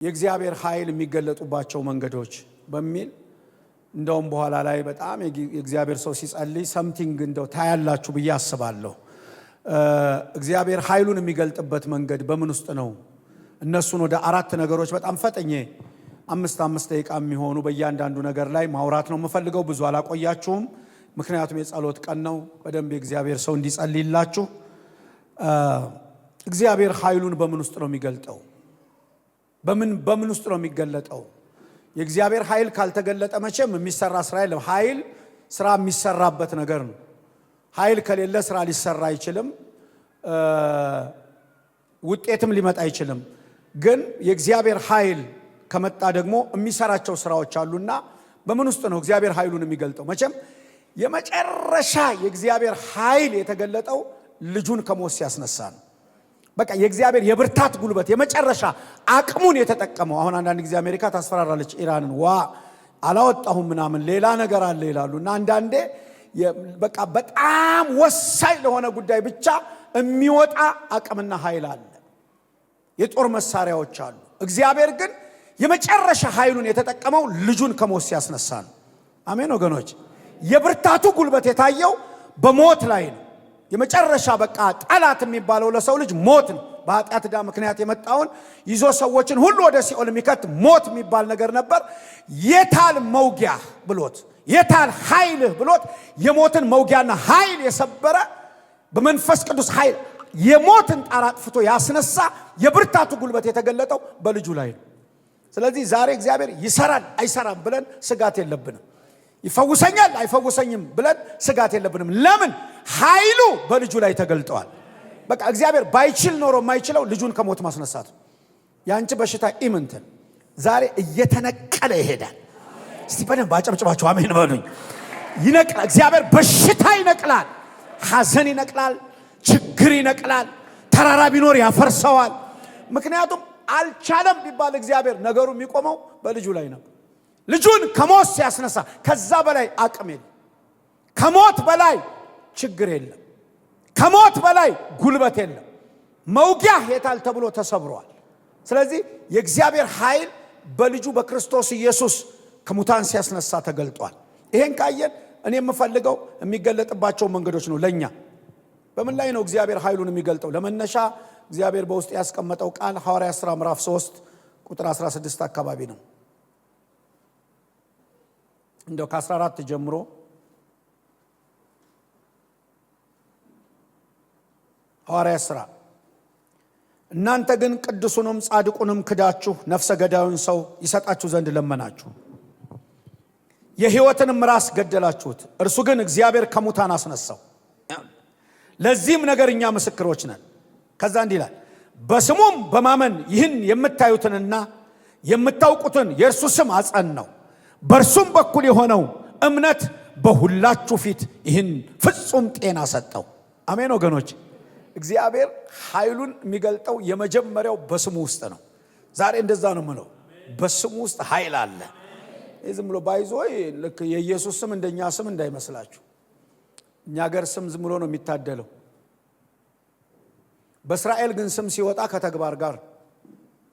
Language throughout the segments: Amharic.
የእግዚአብሔር ኃይል የሚገለጡባቸው መንገዶች በሚል እንደውም በኋላ ላይ በጣም የእግዚአብሔር ሰው ሲጸልይ ሰምቲንግ እንደው ታያላችሁ ብዬ አስባለሁ። እግዚአብሔር ኃይሉን የሚገልጥበት መንገድ በምን ውስጥ ነው? እነሱን ወደ አራት ነገሮች በጣም ፈጠኜ አምስት ደቂቃ የሚሆኑ በእያንዳንዱ ነገር ላይ ማውራት ነው የምፈልገው። ብዙ አላቆያችሁም፣ ምክንያቱም የጸሎት ቀን ነው። በደንብ የእግዚአብሔር ሰው እንዲጸልይላችሁ። እግዚአብሔር ኃይሉን በምን ውስጥ ነው የሚገልጠው? በምን ውስጥ ነው የሚገለጠው? የእግዚአብሔር ኃይል ካልተገለጠ መቼም የሚሰራ ስራ የለም። ኃይል ስራ የሚሰራበት ነገር ነው። ኃይል ከሌለ ስራ ሊሰራ አይችልም፣ ውጤትም ሊመጣ አይችልም። ግን የእግዚአብሔር ኃይል ከመጣ ደግሞ የሚሰራቸው ስራዎች አሉና በምን ውስጥ ነው እግዚአብሔር ኃይሉን የሚገልጠው? መቼም የመጨረሻ የእግዚአብሔር ኃይል የተገለጠው ልጁን ከሞት ሲያስነሳ ነው። በቃ የእግዚአብሔር የብርታት ጉልበት የመጨረሻ አቅሙን የተጠቀመው። አሁን አንዳንድ ጊዜ አሜሪካ ታስፈራራለች ኢራንን፣ አላወጣሁም ምናምን ሌላ ነገር አለ ይላሉና አንዳንዴ በቃ በጣም ወሳኝ ለሆነ ጉዳይ ብቻ የሚወጣ አቅምና ኃይል አለ፣ የጦር መሳሪያዎች አሉ። እግዚአብሔር ግን የመጨረሻ ኃይሉን የተጠቀመው ልጁን ከሞት ሲያስነሳ ነው። አሜን ወገኖች። የብርታቱ ጉልበት የታየው በሞት ላይ ነው። የመጨረሻ በቃ ጠላት የሚባለው ለሰው ልጅ ሞት ነው። በኃጢአት ዕዳ ምክንያት የመጣውን ይዞ ሰዎችን ሁሉ ወደ ሲኦል የሚከት ሞት የሚባል ነገር ነበር። የታል መውጊያ ብሎት፣ የታል ኃይልህ ብሎት፣ የሞትን መውጊያና ኃይል የሰበረ በመንፈስ ቅዱስ ኃይል የሞትን ጣር አጥፍቶ ያስነሳ የብርታቱ ጉልበት የተገለጠው በልጁ ላይ ነው። ስለዚህ ዛሬ እግዚአብሔር ይሰራል አይሰራም ብለን ስጋት የለብንም። ይፈውሰኛል አይፈውሰኝም ብለን ስጋት የለብንም። ለምን? ኃይሉ በልጁ ላይ ተገልጧል። በቃ እግዚአብሔር ባይችል ኖሮ የማይችለው ልጁን ከሞት ማስነሳት። ያንቺ በሽታ ኢምንትን ዛሬ እየተነቀለ ይሄዳል። እስቲ በደንብ አጨብጭባችሁ አሜን በሉኝ። ይነቅላል። እግዚአብሔር በሽታ ይነቅላል፣ ሐዘን ይነቅላል፣ ችግር ይነቅላል፣ ተራራ ቢኖር ያፈርሰዋል። ምክንያቱም አልቻለም ቢባል እግዚአብሔር ነገሩ የሚቆመው በልጁ ላይ ነው። ልጁን ከሞት ሲያስነሳ ከዛ በላይ አቅም የለም። ከሞት በላይ ችግር የለም። ከሞት በላይ ጉልበት የለም። መውጊያ የታል ተብሎ ተሰብሯል። ስለዚህ የእግዚአብሔር ኃይል በልጁ በክርስቶስ ኢየሱስ ከሙታን ሲያስነሳ ተገልጧል። ይሄን ካየን እኔ የምፈልገው የሚገለጥባቸው መንገዶች ነው። ለኛ በምን ላይ ነው እግዚአብሔር ኃይሉን የሚገልጠው? ለመነሻ እግዚአብሔር በውስጥ ያስቀመጠው ቃል ሐዋርያት ሥራ ምዕራፍ 3 ቁጥር 16 አካባቢ ነው። እንደው ከ14 ጀምሮ ሐዋርያት ሥራ እናንተ ግን ቅዱሱንም ጻድቁንም ክዳችሁ ነፍሰ ገዳዩን ሰው ይሰጣችሁ ዘንድ ለመናችሁ፣ የሕይወትንም ራስ ገደላችሁት። እርሱ ግን እግዚአብሔር ከሙታን አስነሳው። ለዚህም ነገር እኛ ምስክሮች ነን። ከዛ እንዲህ ይላል፣ በስሙም በማመን ይህን የምታዩትንና የምታውቁትን የእርሱ ስም አጸናው። በእርሱም በኩል የሆነው እምነት በሁላችሁ ፊት ይህን ፍጹም ጤና ሰጠው። አሜን ወገኖች። እግዚአብሔር ኃይሉን የሚገልጠው የመጀመሪያው በስሙ ውስጥ ነው። ዛሬ እንደዛ ነው የምለው፣ በስሙ ውስጥ ኃይል አለ። ዝም ብሎ ባይዞይ ልክ የኢየሱስ ስም እንደኛ ስም እንዳይመስላችሁ። እኛ ሀገር ስም ዝም ብሎ ነው የሚታደለው። በእስራኤል ግን ስም ሲወጣ ከተግባር ጋር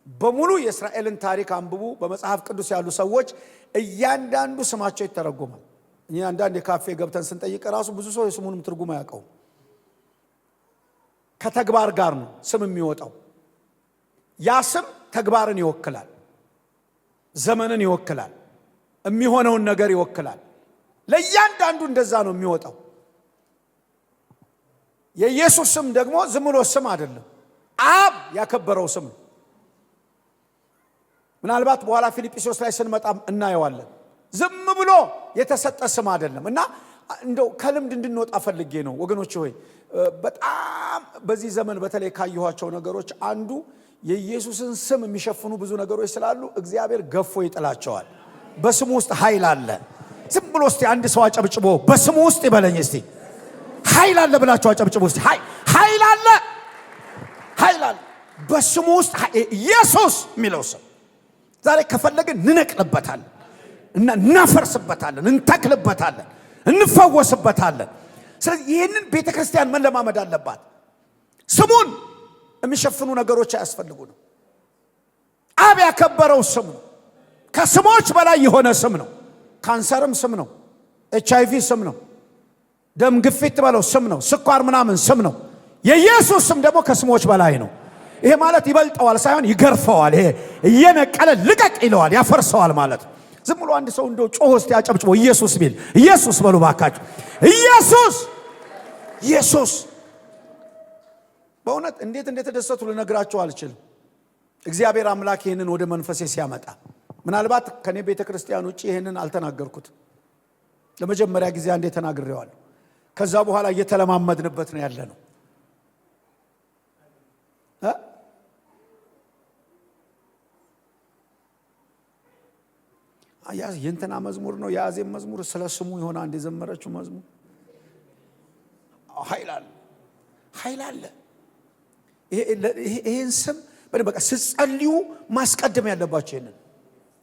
በሙሉ የእስራኤልን ታሪክ አንብቡ። በመጽሐፍ ቅዱስ ያሉ ሰዎች እያንዳንዱ ስማቸው ይተረጎማል። እኛ አንዳንድ የካፌ ገብተን ስንጠይቅ ራሱ ብዙ ሰው የስሙንም ትርጉም አያውቀው። ከተግባር ጋር ነው ስም የሚወጣው። ያ ስም ተግባርን ይወክላል፣ ዘመንን ይወክላል፣ የሚሆነውን ነገር ይወክላል። ለእያንዳንዱ እንደዛ ነው የሚወጣው። የኢየሱስ ስም ደግሞ ዝም ብሎ ስም አይደለም፣ አብ ያከበረው ስም ነው። ምናልባት በኋላ ፊልጵስዩስ ላይ ስንመጣ እናየዋለን። ዝም ብሎ የተሰጠ ስም አይደለም። እና እንደው ከልምድ እንድንወጣ ፈልጌ ነው ወገኖች ሆይ። በጣም በዚህ ዘመን በተለይ ካየኋቸው ነገሮች አንዱ የኢየሱስን ስም የሚሸፍኑ ብዙ ነገሮች ስላሉ እግዚአብሔር ገፎ ይጥላቸዋል። በስሙ ውስጥ ኃይል አለ። ዝም ብሎ እስቲ አንድ ሰው አጨብጭቦ በስሙ ውስጥ ይበለኝ እስቲ። ኃይል አለ ብላችሁ አጨብጭቦ እስቲ። ኃይል አለ፣ ኃይል አለ በስሙ ውስጥ። ኢየሱስ የሚለው ስም ዛሬ ከፈለግን እንነቅልበታለን እና እናፈርስበታለን፣ እንተክልበታለን፣ እንፈወስበታለን። ስለዚህ ይህንን ቤተ ክርስቲያን መለማመድ አለባት። ስሙን የሚሸፍኑ ነገሮች አያስፈልጉንም። አብ ያከበረው ስም ነው። ከስሞች በላይ የሆነ ስም ነው። ካንሰርም ስም ነው። HIV ስም ነው። ደም ግፊት በለው ስም ነው። ስኳር ምናምን ስም ነው። የኢየሱስ ስም ደግሞ ከስሞች በላይ ነው። ይሄ ማለት ይበልጠዋል ሳይሆን ይገርፈዋል። ይሄ እየነቀለ ልቀቅ ይለዋል፣ ያፈርሰዋል ማለት። ዝም ብሎ አንድ ሰው እንደው ጮህ እስቲ ያጨብጭቦ ኢየሱስ ቢል ኢየሱስ በሉ ባካችሁ። ኢየሱስ ኢየሱስ በእውነት እንዴት እንደተደሰቱ ልነግራችሁ አልችልም። እግዚአብሔር አምላክ ይሄንን ወደ መንፈሴ ሲያመጣ ምናልባት ከኔ ቤተክርስቲያን ውጪ ይሄንን አልተናገርኩት። ለመጀመሪያ ጊዜ አንዴ ተናግሬዋለሁ። ከዛ በኋላ እየተለማመድንበት ነው ያለ ነው። የእንትና መዝሙር ነው የአዜብ መዝሙር ስለ ስሙ የሆነ አንድ የዘመረችው መዝሙር ኃይል አለ። ይሄን ስም በቃ ስትጸልዩ ማስቀደም ያለባችሁ ይሄንን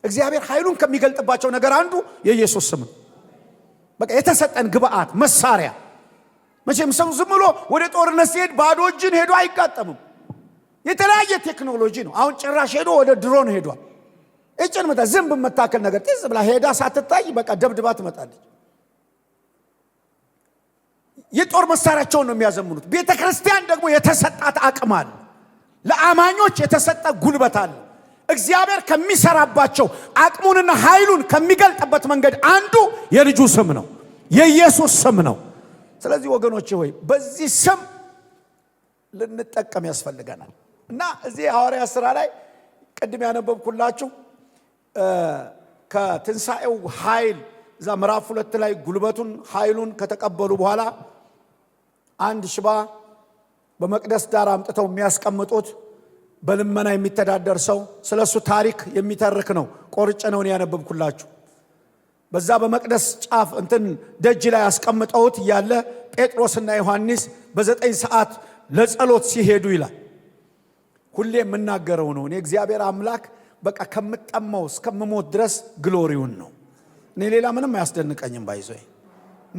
እግዚአብሔር ኃይሉን ከሚገልጥባቸው ነገር አንዱ የኢየሱስ ስም ነው። በቃ የተሰጠን ግብአት መሳሪያ። መቼም ሰው ዝም ብሎ ወደ ጦርነት ሲሄድ ባዶ እጁን ሄዶ አይጋጠምም። የተለያየ ቴክኖሎጂ ነው። አሁን ጭራሽ ሄዶ ወደ ድሮን ሄዷል። እጭን መታ ዝም በመታከል ነገር ትዝ ብላ ሄዳ ሳትታይ በቃ ደብድባ ትመጣለች። የጦር መሳሪያቸውን ነው የሚያዘምኑት። ቤተክርስቲያን ደግሞ የተሰጣት አቅም አለ። ለአማኞች የተሰጠ ጉልበት አለ። እግዚአብሔር ከሚሰራባቸው አቅሙንና ኃይሉን ከሚገልጥበት መንገድ አንዱ የልጁ ስም ነው፣ የኢየሱስ ስም ነው። ስለዚህ ወገኖቼ ሆይ በዚህ ስም ልንጠቀም ያስፈልገናል። እና እዚህ ሐዋርያት ሥራ ላይ ቅድም ያነበብኩላችሁ ከትንሣኤው ኃይል እዛ ምዕራፍ 2 ላይ ጉልበቱን ኃይሉን ከተቀበሉ በኋላ አንድ ሽባ በመቅደስ ዳር አምጥተው የሚያስቀምጡት በልመና የሚተዳደር ሰው ስለሱ ታሪክ የሚተርክ ነው። ቆርጬ ነው ያነበብኩላችሁ። በዛ በመቅደስ ጫፍ ደጅ ላይ አስቀምጠውት ያለ ጴጥሮስና ዮሐንስ በ9 ሰዓት ለጸሎት ሲሄዱ ይላል። ሁሌ የምናገረው ነው። እኔ እግዚአብሔር አምላክ በቃ ከምጠማው እስከምሞት ድረስ ግሎሪውን ነው። እኔ ሌላ ምንም አያስደንቀኝም። ባይዞይ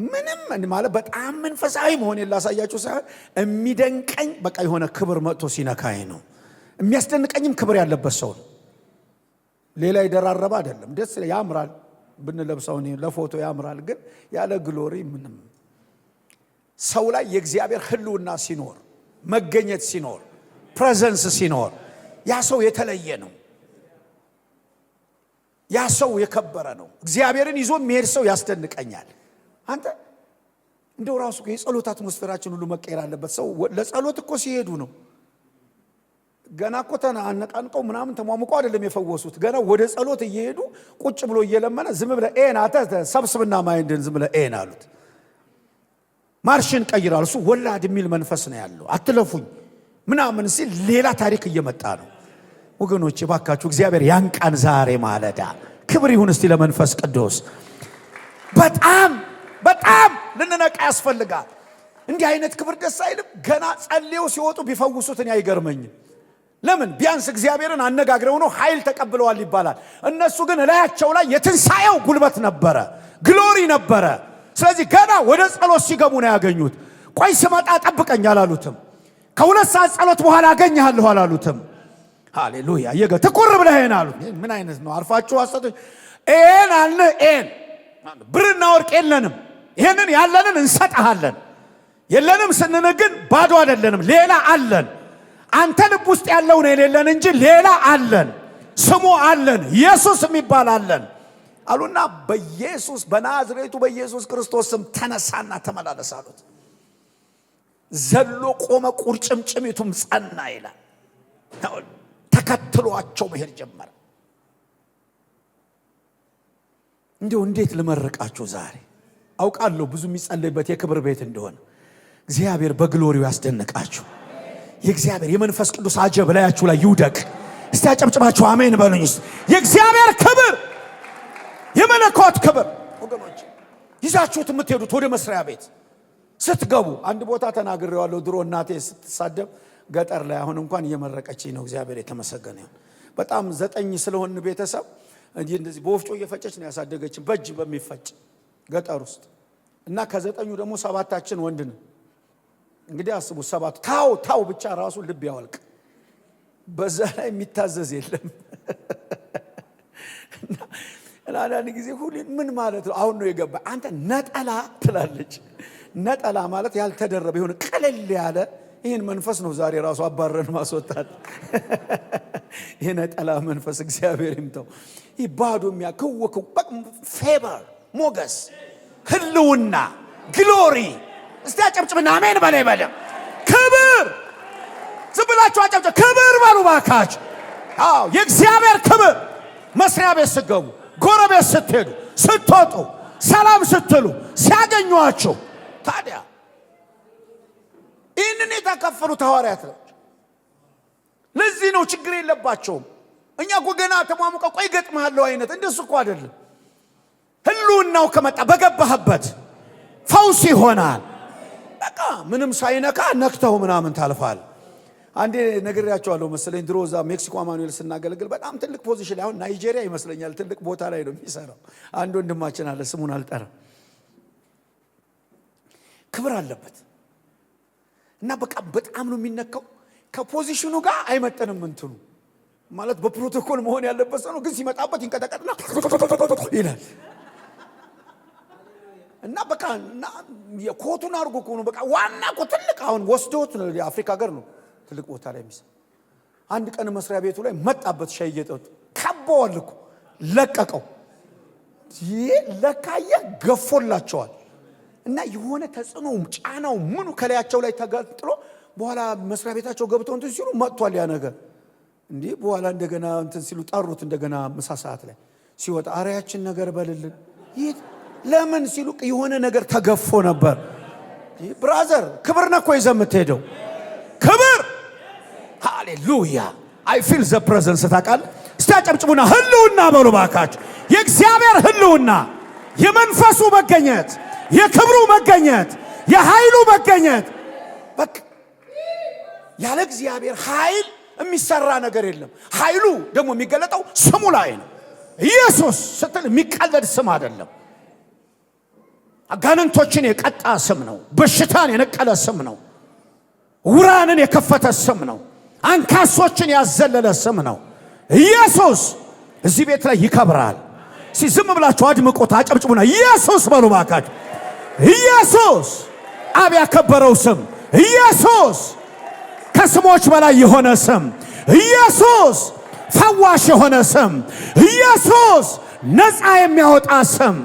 ምንም ማለት በጣም መንፈሳዊ መሆን ላሳያችሁ ሳይሆን የሚደንቀኝ በቃ የሆነ ክብር መጥቶ ሲነካኝ ነው። የሚያስደንቀኝም ክብር ያለበት ሰው ነው። ሌላ ይደራረባ አይደለም። ደስ ያምራል ብንለብሰው ለፎቶ ያምራል፣ ግን ያለ ግሎሪ ምንም። ሰው ላይ የእግዚአብሔር ህልውና ሲኖር፣ መገኘት ሲኖር፣ ፕሬዘንስ ሲኖር ያ ሰው የተለየ ነው። ያ ሰው የከበረ ነው። እግዚአብሔርን ይዞ የሚሄድ ሰው ያስደንቀኛል። አንተ እንደው ራሱ የጸሎት አትሞስፌራችን ሁሉ መቀየር አለበት። ሰው ለጸሎት እኮ ሲሄዱ ነው። ገና እኮ አነቃንቀው ምናምን ተሟሙቀው አይደለም የፈወሱት። ገና ወደ ጸሎት እየሄዱ ቁጭ ብሎ እየለመነ ዝም ብለ አንተ ሰብስብና ማይንድን ዝም ብለ አሉት። ማርሽን ቀይራል። እሱ ወላድ የሚል መንፈስ ነው ያለው። አትለፉኝ ምናምን ሲል ሌላ ታሪክ እየመጣ ነው። ወገኖቼ ባካችሁ እግዚአብሔር ያንቃን ዛሬ ማለዳ። ክብር ይሁን እስቲ ለመንፈስ ቅዱስ። በጣም ልንነቃ ያስፈልጋል። እንዲህ አይነት ክብር ደስ አይልም? ገና ጸልየው ሲወጡ ቢፈውሱትን አይገርመኝም። ለምን? ቢያንስ እግዚአብሔርን አነጋግረው ነው ኃይል ተቀብለዋል ይባላል። እነሱ ግን እላያቸው ላይ የትንሣኤው ጉልበት ነበረ፣ ግሎሪ ነበረ። ስለዚህ ገና ወደ ጸሎት ሲገቡ ነው ያገኙት። ቆይ ስመጣ ጠብቀኝ አላሉትም። ከ2 ሰዓት ጸሎት በኋላ አገኘሃለሁ አላሉትም። ሃሌሉያ! ትኩር ብለህን አሉት። ምን አይነት ነው? አርፋችሁ አሰጡ አልነ ብርና ወርቅ የለንም፣ ይሄንን ያለንን እንሰጣለን። የለንም ስንል ግን ባዶ አይደለንም፣ ሌላ አለን። አንተ ልብ ውስጥ ያለው ነው የሌለን እንጂ ሌላ አለን። ስሙ አለን፣ ኢየሱስ የሚባል አለን አሉና በኢየሱስ በናዝሬቱ በኢየሱስ ክርስቶስ ስም ተነሳና ተመላለስ አሉት። ዘሎ ቆመ፣ ቁርጭምጭሚቱም ጸና ይላል። ተከትሏቸው መሄድ ጀመረ። እንዴት ልመርቃችሁ ዛሬ አውቃለሁ ብዙ የሚጸለይበት የክብር ቤት እንደሆነ። እግዚአብሔር በግሎሪው ያስደንቃችሁ። የእግዚአብሔር የመንፈስ ቅዱስ አጀብ ላያችሁ ላይ ይውደቅ። እስቲ አጨብጭባችሁ አሜን በሉኝ። የእግዚአብሔር ክብር፣ የመለኮት ክብር ወገኖች ይዛችሁት የምትሄዱት ወደ መስሪያ ቤት ስትገቡ አንድ ቦታ ተናግሬዋለሁ። ድሮ እናቴ ስትሳደብ ገጠር ላይ፣ አሁን እንኳን እየመረቀችኝ ነው። እግዚአብሔር የተመሰገነ ይሁን። በጣም 9 ስለሆን ቤተሰብ እንደዚህ በወፍጮ እየፈጨች ነው ያሳደገችን፣ በእጅ በሚፈጭ ገጠር ውስጥ እና ከ9 ደግሞ 7ታችን ወንድ ነው። እንግዲህ አስቡ 7 ታው ብቻ ራሱ ልብ ያወልቅ። በዛ ላይ የሚታዘዝ የለም። እና አንዳንድ ጊዜ ሁሉ ምን ማለት ነው አሁን ነው የገባ አንተ ነጠላ ትላለች። ነጠላ ማለት ያልተደረበ ይሁን ቀለል ያለ ይሄን መንፈስ ነው ዛሬ ራሱ አባረን ማስወጣት። ይሄ ነጠላ መንፈስ እግዚአብሔር ይምተው። ይባዶ የሚያከወከው ፌቨር ሞገስ ህልውና ግሎሪ እስቲ አጨብጭብና አሜን በላይ በለ ክብር ዝብላችሁ አጨብጭ ክብር በሉ ባካችሁ። አዎ የእግዚአብሔር ክብር መስሪያ ቤት ስትገቡ ጎረቤት ስትሄዱ ስትወጡ ሰላም ስትሉ ሲያገኙአችሁ ታዲያ ይህንን የተከፈሉት ሐዋርያት ናቸው። ለዚህ ነው ችግር የለባቸውም። እኛ እኮ ገና ተሟሙቀ ቆይ ገጥመሃለሁ አይነት እንደሱ እኮ አይደለም። ህልውናው ከመጣ በገባህበት ፈውስ ይሆናል። በቃ ምንም ሳይነካ ነክተው ምናምን ታልፋል። አንዴ ነግሬያቸዋለሁ መሰለኝ ድሮ እዛ ሜክሲኮ አማኑኤል ስናገለግል በጣም ትልቅ ፖዚሽን ላይ አሁን ናይጄሪያ ይመስለኛል ትልቅ ቦታ ላይ ነው የሚሰራው አንድ ወንድማችን አለ ስሙን አልጠራም። ክብር አለበት እና በቃ በጣም ነው የሚነካው። ከፖዚሽኑ ጋር አይመጠንም እንትኑ ማለት በፕሮቶኮል መሆን ያለበት ሰው ነው። ግን ሲመጣበት ይንቀጠቀጥና ይላል እና በቃ እና የኮቱን አርጎ ነው በቃ ዋና እኮ ትልቅ አሁን ወስዶት ነው የአፍሪካ ሀገር ነው ትልቅ ቦታ ላይ የሚሰራ። አንድ ቀን መስሪያ ቤቱ ላይ መጣበት ሻይ እየጠጡ ከበዋል እኮ ለቀቀው። ይሄ ለካየ ገፎላቸዋል እና የሆነ ተጽዕኖ ጫናው ምኑ ከላያቸው ላይ ተጋጥሎ በኋላ መስሪያ ቤታቸው ገብተው እንትን ሲሉ መጥቷል ያ ነገር እንዴ። በኋላ እንደገና እንትን ሲሉ ጠሩት እንደገና ምሳ ሰዓት ላይ ሲወጣ አሪያችን ነገር በልልን ይሄ ለምን ሲሉ የሆነ ነገር ተገፎ ነበር። ብራዘር ክብር ነው እኮ ይዘህ የምትሄደው ክብር። ሃሌሉያ አይ ፊል ዘ ፕሬዘንስ ታውቃለህ። እስቲ አጨብጭቡና ህልውና በሉ ባካችሁ። የእግዚአብሔር ህልውና የመንፈሱ መገኘት የክብሩ መገኘት የኃይሉ መገኘት በቃ ያለ እግዚአብሔር ኃይል የሚሰራ ነገር የለም። ኃይሉ ደግሞ የሚገለጠው ስሙ ላይ ነው። ኢየሱስ ስትል የሚቀለድ ስም አይደለም። አጋንንቶችን የቀጣ ስም ነው። በሽታን የነቀለ ስም ነው። ውራንን የከፈተ ስም ነው። አንካሶችን ያዘለለ ስም ነው። ኢየሱስ እዚህ ቤት ላይ ይከብራል። ዝም ብላችሁ አድምቆት አጨብጭቡና ኢየሱስ በሉ ባካችሁ። ኢየሱስ አብ ያከበረው ስም ኢየሱስ ከስሞች በላይ የሆነ ስም ኢየሱስ ፈዋሽ የሆነ ስም ኢየሱስ ነፃ የሚያወጣ ስም።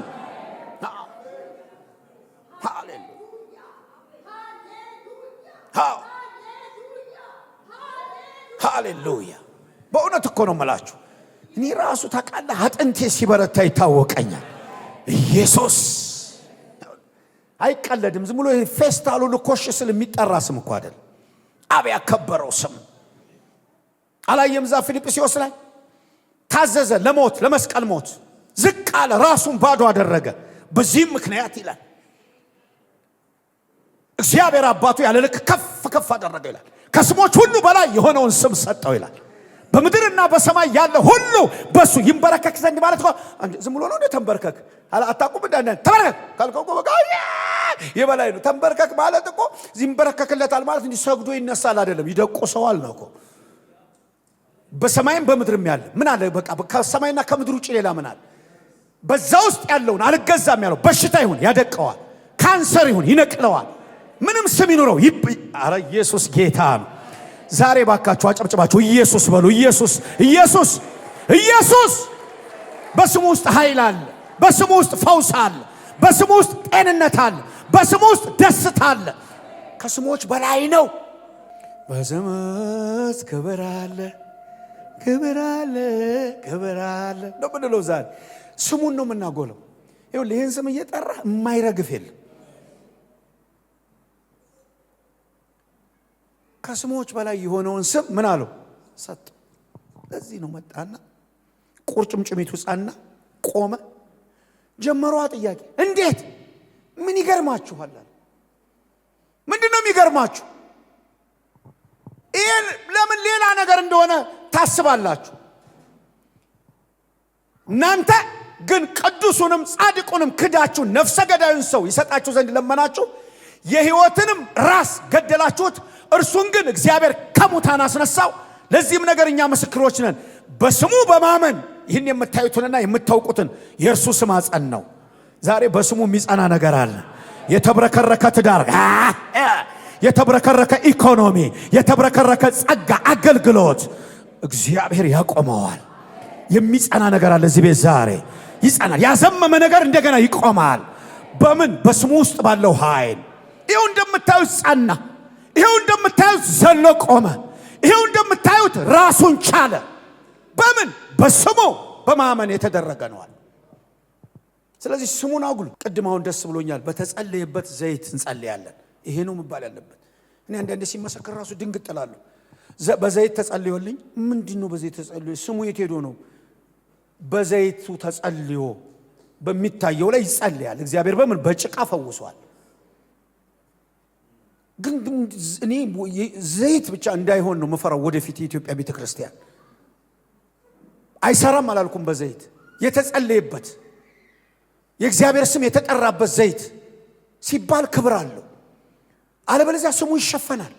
ሃሌሉያ በእውነት እኮ ነው የምላችሁ። እኔ ራሱ ታውቃለህ አጥንቴ ሲበረታ ይታወቀኛል። ኢየሱስ አይቀለድም። ዝም ብሎ ፌስታሉ ልኮሽ ስል የሚጠራ ስም እኮ አይደል። አብ ያከበረው ስም አላየም? እዛ ፊልጵስዩስ ላይ ታዘዘ ለሞት ለመስቀል ሞት ዝቅ አለ፣ ራሱን ባዶ አደረገ። በዚህም ምክንያት ይላል እግዚአብሔር አባቱ ያለ ልክ ከፍ ከፍ አደረገ ይላል። ከስሞች ሁሉ በላይ የሆነውን ስም ሰጠው ይላል። በምድርና በሰማይ ያለ ሁሉ በሱ ይንበረከክ ዘንድ ማለት ነው። ዝም ብሎ ነው ተንበርከክ አታውቁም? እንዳንተ ተንበርከክ ካልከው በቃ የበላይ ነው። ተንበርከክ ማለት እኮ ይንበረከክለታል ማለት እንዲህ ሰግዶ ይነሳል አይደለም፣ ይደቆሰዋል ነው እኮ። በሰማይም በምድርም ያለ ምን አለ? በቃ ከሰማይና ከምድር ውጪ ሌላ ምን አለ? በዛ ውስጥ ያለውን አልገዛም ያለው በሽታ ይሁን ያደቀዋል፣ ካንሰር ይሁን ይነቅለዋል። ምንም ስም ይኑረው። አረ ኢየሱስ ጌታ ነው። ዛሬ ባካችሁ አጨብጭባችሁ ኢየሱስ በሉ። ኢየሱስ ኢየሱስ ኢየሱስ። በስሙ ውስጥ ኃይል አለ፣ በስሙ ውስጥ ፈውስ አለ፣ በስሙ ውስጥ ጤንነት አለ፣ በስሙ ውስጥ ደስታ አለ። ከስሞች በላይ ነው። በስምህ ክብር አለ፣ ክብር አለ፣ ክብር አለ ነው ምንለው። ዛሬ ስሙን ነው የምናጎለው። ይኸውልህ ይህን ስም እየጠራ የማይረግፍ የለም። ከስሞች በላይ የሆነውን ስም ምን አለው ሰጠ። ለዚህ ነው መጣና ቁርጭምጭሚቱ ጻና ቆመ። ጀመሯ ጥያቄ እንዴት? ምን ይገርማችኋል? ምንድነው የሚገርማችሁ? ይሄን ለምን ሌላ ነገር እንደሆነ ታስባላችሁ? እናንተ ግን ቅዱሱንም ጻድቁንም ክዳችሁ ነፍሰ ገዳዩን ሰው ይሰጣችሁ ዘንድ ለመናችሁ፣ የሕይወትንም ራስ ገደላችሁት። እርሱን ግን እግዚአብሔር ከሙታን አስነሳው። ለዚህም ነገር እኛ ምስክሮች ነን። በስሙ በማመን ይህን የምታዩትንና የምታውቁትን የእርሱ ስም አጸናው። ዛሬ በስሙ የሚጸና ነገር አለ። የተብረከረከ ትዳር፣ የተብረከረከ ኢኮኖሚ፣ የተብረከረከ ጸጋ፣ አገልግሎት እግዚአብሔር ያቆመዋል። የሚጸና ነገር አለ እዚህ ቤት ዛሬ ይጸናል። ያዘመመ ነገር እንደገና ይቆማል። በምን? በስሙ ውስጥ ባለው ኃይል። ይሄው እንደምታዩት ጸና። ይሄው እንደምታዩት ዘሎ ቆመ። ይሄው እንደምታዩት ራሱን ቻለ። በምን? በስሙ በማመን የተደረገ ነው። ስለዚህ ስሙን አጉሉ። ቅድም አሁን ደስ ብሎኛል። በተጸለየበት ዘይት እንጸልያለን። ይሄ ነው መባል ያለበት። እኔ አንዳንዴ ሲመሰከር ራሱ ድንግጥ እላለሁ። በዘይት ተጸልዮልኝ፣ ምንድነው በዘይት ተጸልዮ? ስሙ የት ሄዶ ነው? በዘይቱ ተጸልዮ በሚታየው ላይ ይጸልያል። እግዚአብሔር በምን? በጭቃ ፈውሷል። ግን እኔ ዘይት ብቻ እንዳይሆን ነው መፈራው። ወደፊት የኢትዮጵያ ቤተክርስቲያን አይሰራም አላልኩም። በዘይት የተጸለየበት የእግዚአብሔር ስም የተጠራበት ዘይት ሲባል ክብር አለው። አለበለዚያ ስሙ ይሸፈናል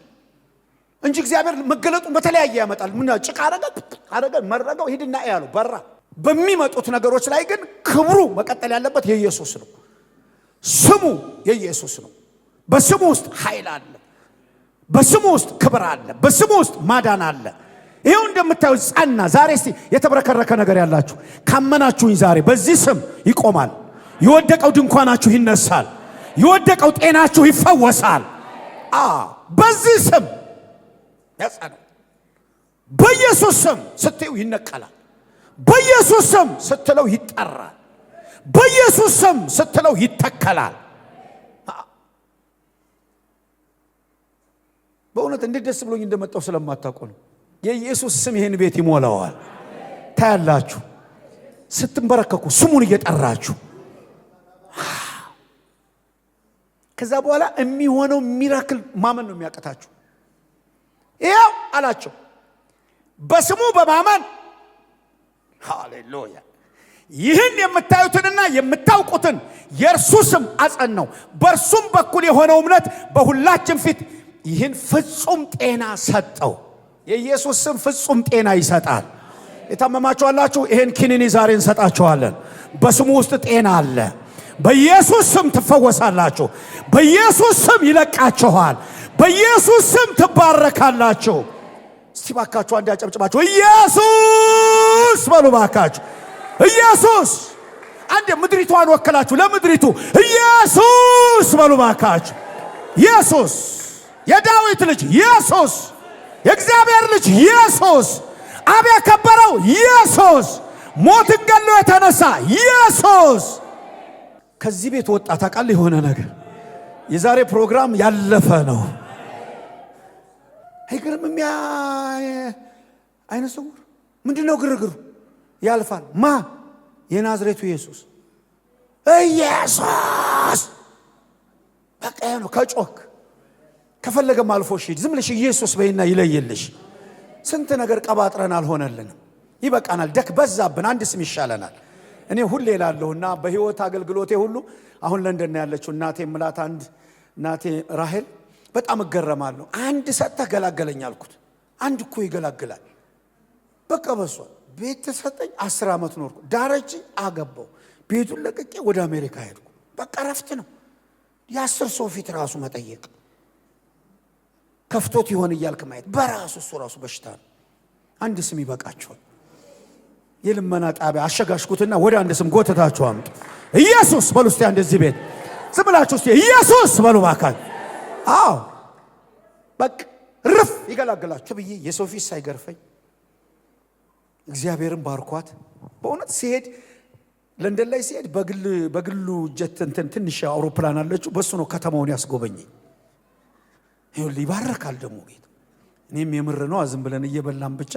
እንጂ እግዚአብሔር መገለጡን በተለያየ ያመጣል። ምን ጭቃ አረገ መረገው ሂድና ያለው በራ። በሚመጡት ነገሮች ላይ ግን ክብሩ መቀጠል ያለበት የኢየሱስ ነው። ስሙ የኢየሱስ ነው። በስሙ ውስጥ ኃይል አለ። በስሙ ውስጥ ክብር አለ። በስሙ ውስጥ ማዳን አለ። ይሄው እንደምታዩት ጸና። ዛሬ እስቲ የተብረከረከ ነገር ያላችሁ ካመናችሁኝ ዛሬ በዚህ ስም ይቆማል። የወደቀው ድንኳናችሁ ይነሳል። የወደቀው ጤናችሁ ይፈወሳል። በዚህ ስም ያጸና። በኢየሱስ ስም ስትዩ ይነቀላል። በኢየሱስ ስም ስትለው ይጠራል። በኢየሱስ ስም ስትለው ይተከላል። በእውነት እንዴት ደስ ብሎኝ እንደመጣው ስለማታውቁ ነው። የኢየሱስ ስም ይሄን ቤት ይሞላዋል። ታያላችሁ ስትንበረከኩ ስሙን እየጠራችሁ። ከዛ በኋላ የሚሆነው ሚራክል ማመን ነው የሚያቀታችሁ። ይሄው አላቸው በስሙ በማመን ሃሌሉያ። ይህን የምታዩትንና የምታውቁትን የእርሱ ስም አጸናው። በእርሱም በኩል የሆነው እምነት በሁላችን ፊት ይህን ፍጹም ጤና ሰጠው። የኢየሱስ ስም ፍጹም ጤና ይሰጣል። የታመማችሁ አላችሁ፣ ይሄን ኪኒኒ ዛሬ እንሰጣችኋለን። በስሙ ውስጥ ጤና አለ። በኢየሱስ ስም ትፈወሳላችሁ። በኢየሱስ ስም ይለቃችኋል። በኢየሱስ ስም ትባረካላችሁ። እስቲ ባካችሁ አንድ ያጨብጭባችሁ ኢየሱስ በሉ ባካችሁ። ኢየሱስ አንድ ምድሪቷን ወከላችሁ ለምድሪቱ ኢየሱስ በሉ ባካችሁ። ኢየሱስ የዳዊት ልጅ ኢየሱስ፣ የእግዚአብሔር ልጅ ኢየሱስ፣ አብ ያከበረው ኢየሱስ፣ ሞትን ገሎ የተነሳ ኢየሱስ። ከዚህ ቤት ወጣ ታውቃለህ። የሆነ ነገር የዛሬ ፕሮግራም ያለፈ ነው። አይገርምም? አይነ ስውር ምንድነው ግርግሩ? ያልፋል። ማ? የናዝሬቱ ኢየሱስ። ኢየሱስ በቃ ነው። ከጮክ ከፈለገም አልፎ ሂድ። ዝም ብለሽ ኢየሱስ በይና ይለየልሽ። ስንት ነገር ቀባጥረን አልሆነልንም። ይበቃናል። ደክ በዛብን። አንድ ስም ይሻለናል። እኔ ሁሌ እላለሁና በህይወት አገልግሎቴ ሁሉ አሁን ለንደን ያለችው እናቴ ምላት አንድ እናቴ ራሄል በጣም እገረማለሁ። አንድ ሰጥተህ ገላገለኝ አልኩት። አንድ እኮ ይገላግላል። በቃ በሷ ቤት ተሰጠኝ። 10 ዓመት ኖርኩ። ዳረጅ አገባው። ቤቱን ለቅቄ ወደ አሜሪካ ሄድኩ። በቃ ረፍት ነው። የ10 ሰው ፊት ራሱ መጠየቅ ከፍቶት ይሆን እያልክ ማየት በራሱ እሱ ራሱ በሽታ ነው። አንድ ስም ይበቃችኋል። የልመና ጣቢያ አሸጋሽኩትና ወደ አንድ ስም ጎተታችሁ አምጡ። ኢየሱስ በሉ እስቲ አንድ እዚህ ቤት ዝም ብላችሁ እስቲ ኢየሱስ በሉ ባካል። አዎ በቃ ርፍ ይገላግላችሁ ብዬ የሰው ፊት ሳይገርፈኝ እግዚአብሔርን ባርኳት። በእውነት ሲሄድ ለንደን ላይ ሲሄድ በግሉ ጀት ትንሽ አውሮፕላን አለችው። በሱ ነው ከተማውን ያስጎበኘኝ። ይሁን ይባረካል ደግሞ ጌታ። እኔም የምር ነው ዝም ብለን እየበላን ብቻ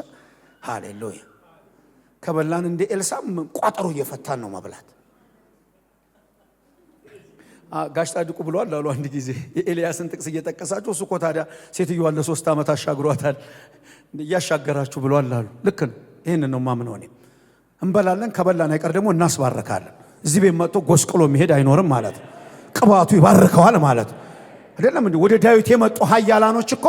ሃሌሉያ። ከበላን እንደ ኤልሳም ቋጠሮ እየፈታን ነው መብላት። ጋሽ ጻድቁ ብሏል አሉ አንድ ጊዜ የኤልያስን ጥቅስ እየጠቀሳችሁ እሱ እኮ ታዲያ ሴትዮዋ ለ3 ዓመት አሻግሯታል እያሻገራችሁ ብሏል አሉ። ልክ ነው። ይሄንን ነው ማምነው። እኔ እንበላለን፣ ከበላን አይቀር ደግሞ እናስባረካለን። እዚህ ቤት መጥቶ ጎስቅሎ መሄድ አይኖርም ማለት ነው። ቅባቱ ይባርከዋል ማለት ነው። አይደለም እንዴ? ወደ ዳዊት የመጡ ኃያላኖች እኮ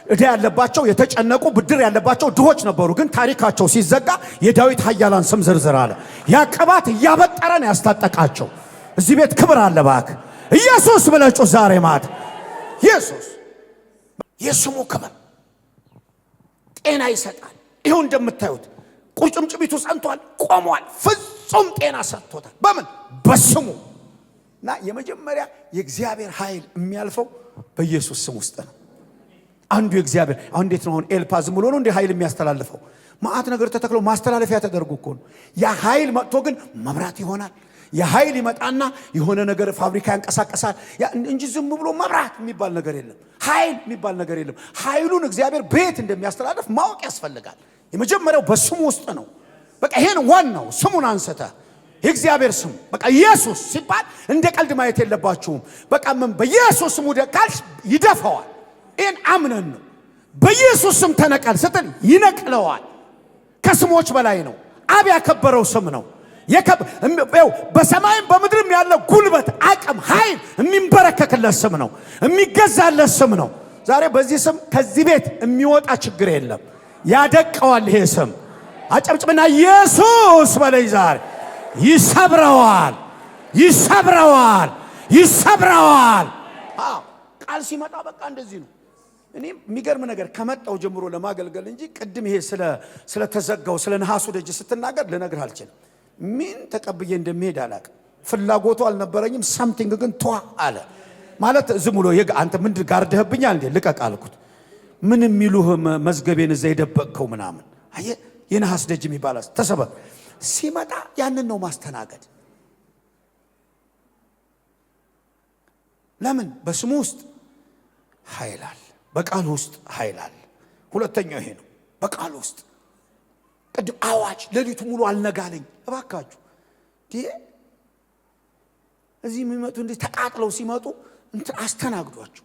እዳ ያለባቸው የተጨነቁ ብድር ያለባቸው ድሆች ነበሩ። ግን ታሪካቸው ሲዘጋ የዳዊት ኃያላን ስም ዝርዝር አለ። ያ ቅባት እያበጠረን ያስታጠቃቸው። እዚህ ቤት ክብር አለ። እባክህ ኢየሱስ ብለህ ጩህ ዛሬ ማታ። ኢየሱስ የስሙ ክብር ጤና ይሰጣል። ይሁን እንደምታዩት ቁርጭምጭሚቱ ጸንቷል፣ ቆሟል። ፍጹም ጤና ሰጥቶታል። በምን? በስሙ። እና የመጀመሪያ የእግዚአብሔር ኃይል የሚያልፈው በኢየሱስ ስም ውስጥ ነው። አንዱ የእግዚአብሔር አሁን እንዴት ነው? አሁን ኤልፓ ዝም ብሎ ነው እንደ ኃይል የሚያስተላልፈው? ማአት ነገር ተተክሎ ማስተላለፊያ ተደርጎ እኮ ነው። ያ ኃይል መጥቶ ግን መብራት ይሆናል። ያ ኃይል ይመጣና የሆነ ነገር ፋብሪካ ያንቀሳቀሳል እንጂ ዝም ብሎ መብራት የሚባል ነገር የለም። ኃይል የሚባል ነገር የለም። ኃይሉን እግዚአብሔር ቤት እንደሚያስተላልፍ ማወቅ ያስፈልጋል። የመጀመሪያው በስሙ ውስጥ ነው። በቃ ይሄን ዋናው ስሙን አንሰተ የእግዚአብሔር ስም በቃ ኢየሱስ ሲባል እንደ ቀልድ ማየት የለባችሁም። በቃ ምን በኢየሱስ ስም ካልሽ ይደፋዋል። ይሄን አምነን ነው። በኢየሱስ ስም ተነቀል ስትል ይነቅለዋል። ከስሞች በላይ ነው። አብ ያከበረው ስም ነው። በሰማይም በምድርም ያለ ጉልበት፣ አቅም፣ ኃይል የሚንበረከክለት ስም ነው። የሚገዛለት ስም ነው። ዛሬ በዚህ ስም ከዚህ ቤት የሚወጣ ችግር የለም። ያደቀዋል። ይሄ ስም አጨብጭብና ኢየሱስ በለይ። ዛሬ ይሰብረዋል፣ ይሰብረዋል፣ ይሰብረዋል። ቃል ሲመጣ በቃ እንደዚህ ነው። እኔ የሚገርም ነገር ከመጣው ጀምሮ ለማገልገል እንጂ ቅድም ይሄ ስለተዘጋው ስለ ነሐሱ ደጅ ስትናገር ልነግርህ አልችልም። ምን ተቀብዬ እንደሚሄድ አላውቅም። ፍላጎቱ አልነበረኝም። ሳምቲንግ ግን ቷ አለ ማለት ዝም ብሎ አንተ ምንድን ጋርደህብኛል እንዴ? ልቀቅ አልኩት። ምን የሚሉህ መዝገቤን እዛ የደበቅከው ምናምን። አየህ የነሐስ ደጅ የሚባል ተሰበረ። ሲመጣ ያንን ነው ማስተናገድ። ለምን? በስሙ ውስጥ ኃይል አለ። በቃሉ ውስጥ ኃይል አለ። ሁለተኛው ይሄ ነው። በቃሉ ውስጥ ቅድም አዋጅ ሌሊቱ ሙሉ አልነጋለኝ። እባካችሁ እዚህ የሚመጡ እንዴ ተቃጥለው ሲመጡ አስተናግዷቸው።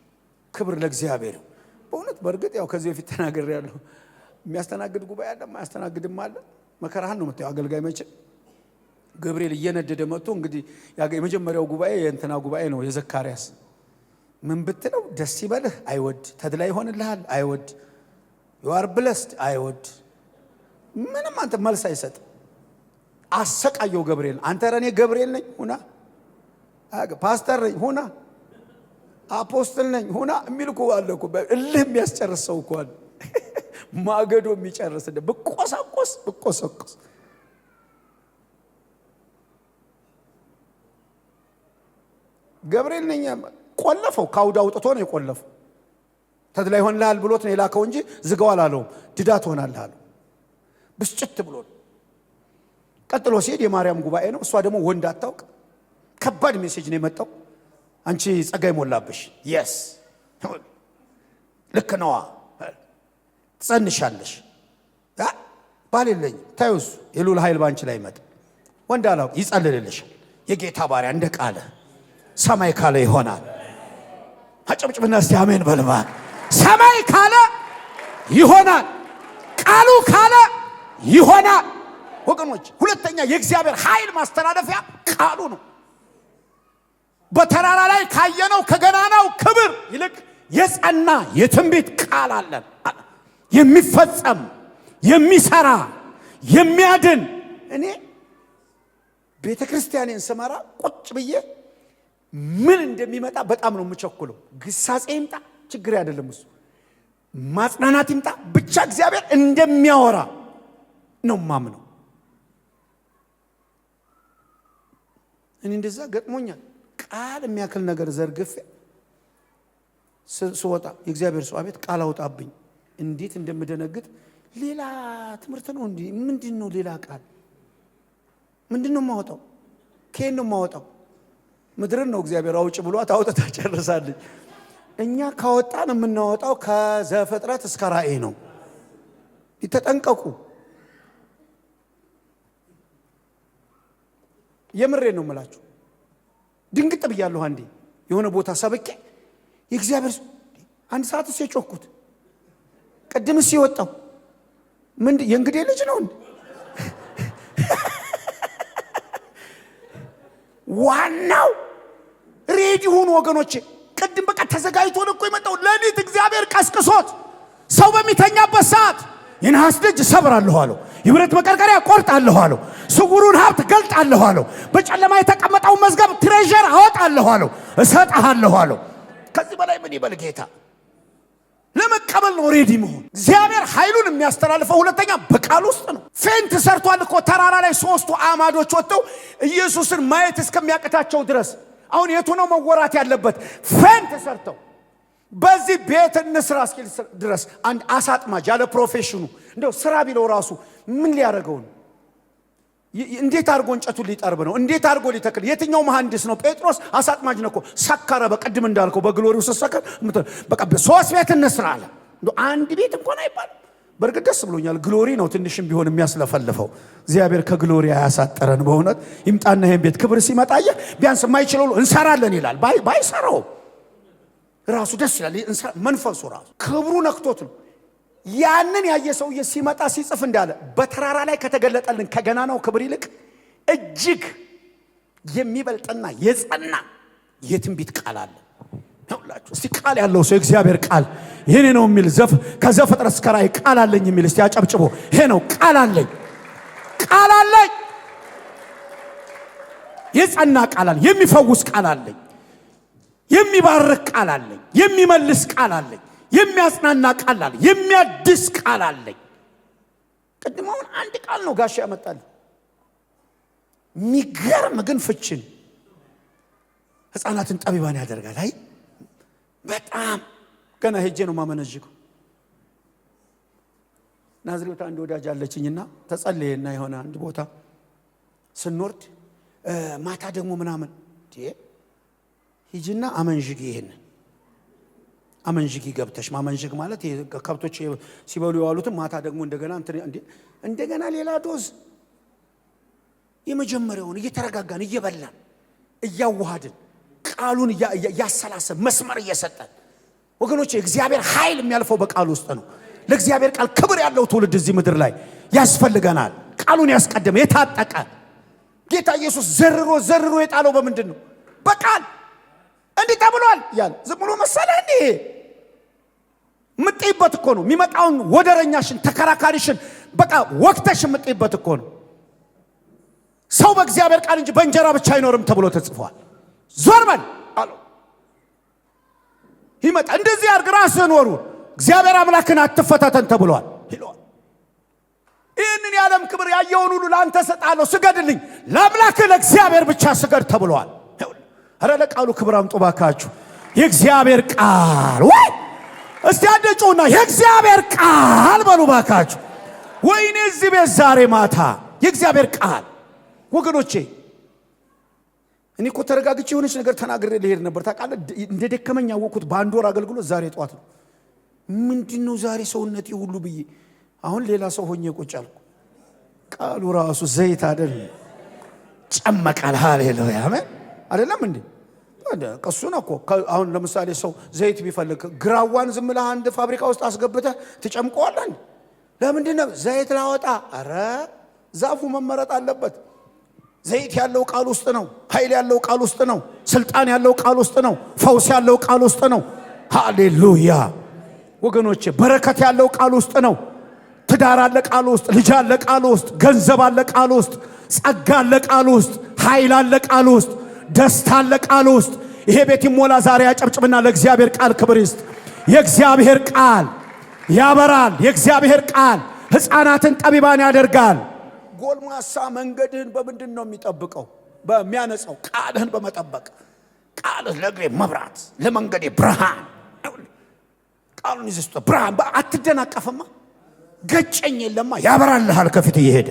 ክብር ለእግዚአብሔር። በእውነት በእርግጥ ያው ከዚህ በፊት ተናግሬያለሁ። የሚያስተናግድ ጉባኤ አለ፣ የማያስተናግድም አለ። መከራህን ነው የምታየው። አገልጋይ መቼ ገብርኤል እየነደደ መጥቶ እንግዲህ የመጀመሪያው ጉባኤ የእንትና ጉባኤ ነው የዘካርያስ። ምን ብትለው ደስ ይበልህ አይወድ፣ ተድላ ይሆንልሃል አይወድ፣ ዩአር ብለስድ አይወድ። ምንም አንተ መልስ አይሰጥ። አሰቃየው ገብርኤል። አንተ ረኔ ገብርኤል ነኝ ሁና፣ ፓስተር ነኝ ሁና፣ አፖስትል ነኝ ሁና የሚል እኮ አለ እኮ። እልህ የሚያስጨርስ ሰው እኮ አለ። ማገዶ የሚጨርስ እንደ ብቆሰቆስ ገብርኤል ነኝ። ቆለፈው። ካውዳ አውጥቶ ነው የቆለፈው። ተድላ ይሆንልሃል ብሎት ነው የላከው እንጂ ዝጋው አላለውም። ድዳ ትሆናለህ አለው። ብስጭት ብሎ ቀጥሎ ሲሄድ የማርያም ጉባኤ ነው። እሷ ደግሞ ወንድ አታውቅ። ከባድ ሜሴጅ ነው የመጣው። አንቺ ጸጋ ይሞላብሽ፣ የስ ልክ ነዋ፣ ትጸንሻለሽ። ባል የለኝ ታዩስ የሉል ኃይል ባንቺ ላይ ይመጣ። ወንድ አላውቅ ይጸልልልሻል። የጌታ ባሪያ እንደ ቃለ ሰማይ ካለ ይሆናል። አጨብጭብና እስቲ አሜን በልባ። ሰማይ ካለ ይሆናል፣ ቃሉ ካለ ይሆናል። ወገኖች ሁለተኛ የእግዚአብሔር ኃይል ማስተላለፊያ ቃሉ ነው። በተራራ ላይ ካየነው ከገናናው ክብር ይልቅ የጸና የትንቢት ቃል አለን። የሚፈጸም የሚሰራ የሚያድን። እኔ ቤተ ክርስቲያኔን ስመራ ቁጭ ብዬ ምን እንደሚመጣ በጣም ነው የምቸኩለው። ግሳጼ ይምጣ ችግር አይደለም፣ እሱ ማጽናናት ይምጣ ብቻ እግዚአብሔር እንደሚያወራ ነው ማምነው። እኔ እንደዛ ገጥሞኛል። ቃል የሚያክል ነገር ዘርግፌ ስወጣ የእግዚአብሔር ሰው አቤት ቃል አውጣብኝ። እንዴት እንደምደነግጥ። ሌላ ትምህርት ነው እንዴ? ምንድነው ሌላ ቃል? ምንድነው ማወጣው? ከየት ነው ማወጣው? ምድርን ነው እግዚአብሔር አውጭ ብሏት አውጥታ ጨርሳለች። እኛ ካወጣን የምናወጣው ከዘፍጥረት እስከ ራእይ ነው። ይተጠንቀቁ። የምሬን ነው የምላችሁ። ድንግጥ ብያለሁ። አንዴ የሆነ ቦታ ሰብቄ የእግዚአብሔር አንድ ሰዓት የጮኩት ቅድምስ የወጣው ምንድን የእንግዴ ልጅ ነው እንዴ? ዋናው ሬዲ ሁኑ ወገኖቼ። ቅድም በቃ ተዘጋጅቶ እኮ የመጣው ሌሊት እግዚአብሔር ቀስቅሶት ሰው በሚተኛበት ሰዓት የነሐስ ደጅ እሰብራለሁ አለው። የብረት መቀርቀሪያ ቆርጣለሁ አለው። ስውሩን ሀብት ገልጣለሁ አለው። በጨለማ የተቀመጠውን መዝገብ ትሬዠር አወጣለሁ አለው። እሰጥሃለሁ አለው። ከዚህ በላይ ምን ይበል ጌታ? ለመቀበል ነው ሬዲ መሆን። እግዚአብሔር ኃይሉን የሚያስተላልፈው ሁለተኛ በቃል ውስጥ ነው። ፌንት ሰርቷል እኮ ተራራ ላይ ሶስቱ አማዶች ወጥተው ኢየሱስን ማየት እስከሚያቅታቸው ድረስ። አሁን የቱ ነው መወራት ያለበት? ፌንት ሰርተው በዚህ ቤት እንስራ እስኪል ድረስ አንድ አሳጥማጅ ያለ ፕሮፌሽኑ እንደው ስራ ቢለው ራሱ ምን ሊያደርገው ነው? እንዴት አድርጎ እንጨቱን ሊጠርብ ነው? እንዴት አድርጎ ሊተክል? የትኛው መሐንዲስ ነው? ጴጥሮስ አሳጥማጅ ነው እኮ። ሰከረ። በቀድም እንዳልከው በግሎሪው ሰከረ። በቃ ሶስት ቤት እንስራ አለ። እንደው አንድ ቤት እንኳን አይባልም። በርግጥ ደስ ብሎኛል። ግሎሪ ነው ትንሽም ቢሆን የሚያስለፈልፈው። እግዚአብሔር ከግሎሪ አያሳጠረን በእውነት። ይምጣና ይሄን ቤት ክብር ሲመጣየ ቢያንስ የማይችለው እንሰራለን ይላል። ባይሰራው ራሱ ደስ ይላል። መንፈሱ ራሱ ክብሩ ነክቶት ነው። ያንን ያየ ሰውዬ ሲመጣ ሲጽፍ እንዳለ በተራራ ላይ ከተገለጠልን ከገናናው ክብር ይልቅ እጅግ የሚበልጥና የጸና የትንቢት ቃል አለ። ሁላችሁ እስቲ ቃል ያለው ሰው እግዚአብሔር ቃል ይሄኔ ነው የሚል ከዘፍጥረት እስከ ራእይ ቃል አለኝ የሚል እስቲ አጨብጭቦ ይሄ ነው ቃል አለኝ። ቃል አለኝ። የጸና ቃል አለኝ። የሚፈውስ ቃል አለኝ። የሚባርክ ቃል አለኝ። የሚመልስ ቃል አለኝ። የሚያጽናና ቃል አለኝ። የሚያድስ ቃል አለኝ። ቅድሞውን አንድ ቃል ነው ጋሻ ያመጣል። የሚገርም ግን ፍችን ሕፃናትን ጠቢባን ያደርጋል። አይ በጣም ገና ሄጄ ነው ማመነጅከው። ናዝሬት አንድ ወዳጅ አለችኝና ተጸለየና የሆነ አንድ ቦታ ስንወርድ ማታ ደግሞ ምናምን ሂጂና አመንጅጊ። ይሄንን አመንጅጊ ገብተሽ ማመንጅግ ማለት ከብቶች ሲበሉ የዋሉትን ማታ ደግሞ እንደገና ሌላ ዶዝ። የመጀመሪያውን እየተረጋጋን እየበላን እያዋሃድን ቃሉን ያሰላሰብ መስመር እየሰጠን ወገኖች፣ እግዚአብሔር ኃይል የሚያልፈው በቃል ውስጥ ነው። ለእግዚአብሔር ቃል ክብር ያለው ትውልድ እዚህ ምድር ላይ ያስፈልገናል። ቃሉን ያስቀደመ የታጠቀ ጌታ ኢየሱስ ዘርሮ የጣለው በምንድን ነው? በቃል። እንዲህ ተብሏል ያለ ዝም ብሎ መሰለህ እንዴ? ምጥይበት እኮ ነው። የሚመጣውን ወደረኛሽን ተከራካሪሽን በቃ ወቅተሽ ምጥይበት እኮ ነው። ሰው በእግዚአብሔር ቃል እንጂ በእንጀራ ብቻ አይኖርም ተብሎ ተጽፏል። ዞር በል አለው። ይመጣ እንደዚህ አድርግ፣ ራስህን ወሩ፣ እግዚአብሔር አምላክን አትፈታተን ተብሏል ይሏል። ይህንን የዓለም ክብር ያየውን ሁሉ ለአንተ ሰጣለሁ፣ ስገድልኝ፣ ለአምላክህ ለእግዚአብሔር ብቻ ስገድ ተብሏል። ኧረ ለቃሉ ክብር አምጡ ባካችሁ። የእግዚአብሔር ቃል ወይ እስቲ አደጩና የእግዚአብሔር ቃል በሉ ባካችሁ። ወይኔ እዚህ ቤት ዛሬ ማታ የእግዚአብሔር ቃል ወገኖቼ፣ እኔ እኮ ተረጋግቼ የሆነች ነገር ተናግሬ ልሄድ ነበር። ታውቃለህ እንደ ደከመኝ ያወቅሁት በአንድ ወር አገልግሎት ዛሬ ጠዋት ነው። ምንድነው ዛሬ ሰውነቴ ሁሉ ብዬ አሁን ሌላ ሰው ሆኜ ቁጭ አልኩ። ቃሉ ራሱ ዘይት አይደል ጨመቃል። ሃሌሉያ አሜን። አይደለም እንዴ? ቀሱ ነው እኮ። አሁን ለምሳሌ ሰው ዘይት ቢፈልግ ግራዋን ዝም ብለህ አንድ ፋብሪካ ውስጥ አስገብተህ ትጨምቀዋለህ። ለምንድን ነው ዘይት ላወጣ? አረ ዛፉ መመረጥ አለበት። ዘይት ያለው ቃል ውስጥ ነው። ኃይል ያለው ቃል ውስጥ ነው። ስልጣን ያለው ቃል ውስጥ ነው። ፈውስ ያለው ቃል ውስጥ ነው። ሃሌሉያ ወገኖቼ፣ በረከት ያለው ቃል ውስጥ ነው። ትዳር አለ ቃል ውስጥ፣ ልጅ አለ ቃል ውስጥ፣ ገንዘብ አለ ቃል ውስጥ፣ ጸጋ አለ ቃል ውስጥ፣ ኃይል አለ ቃል ውስጥ፣ ደስታ አለ ቃል ውስጥ። ይሄ ቤት ይሞላ ዛሬ። ያጨብጭብና ለእግዚአብሔር ቃል ክብር ይስጥ። የእግዚአብሔር ቃል ያበራል። የእግዚአብሔር ቃል ሕፃናትን ጠቢባን ያደርጋል። ጎልማሳ መንገድህን በምንድን ነው የሚጠብቀው? በሚያነጻው ቃልህን በመጠበቅ። ቃልህ ለእግሬ መብራት ለመንገዴ ብርሃን። ቃሉን ይዘህ ብርሃን አትደናቀፍማ። ገጨኝ የለማ ያበራልሃል ከፊት እየሄደ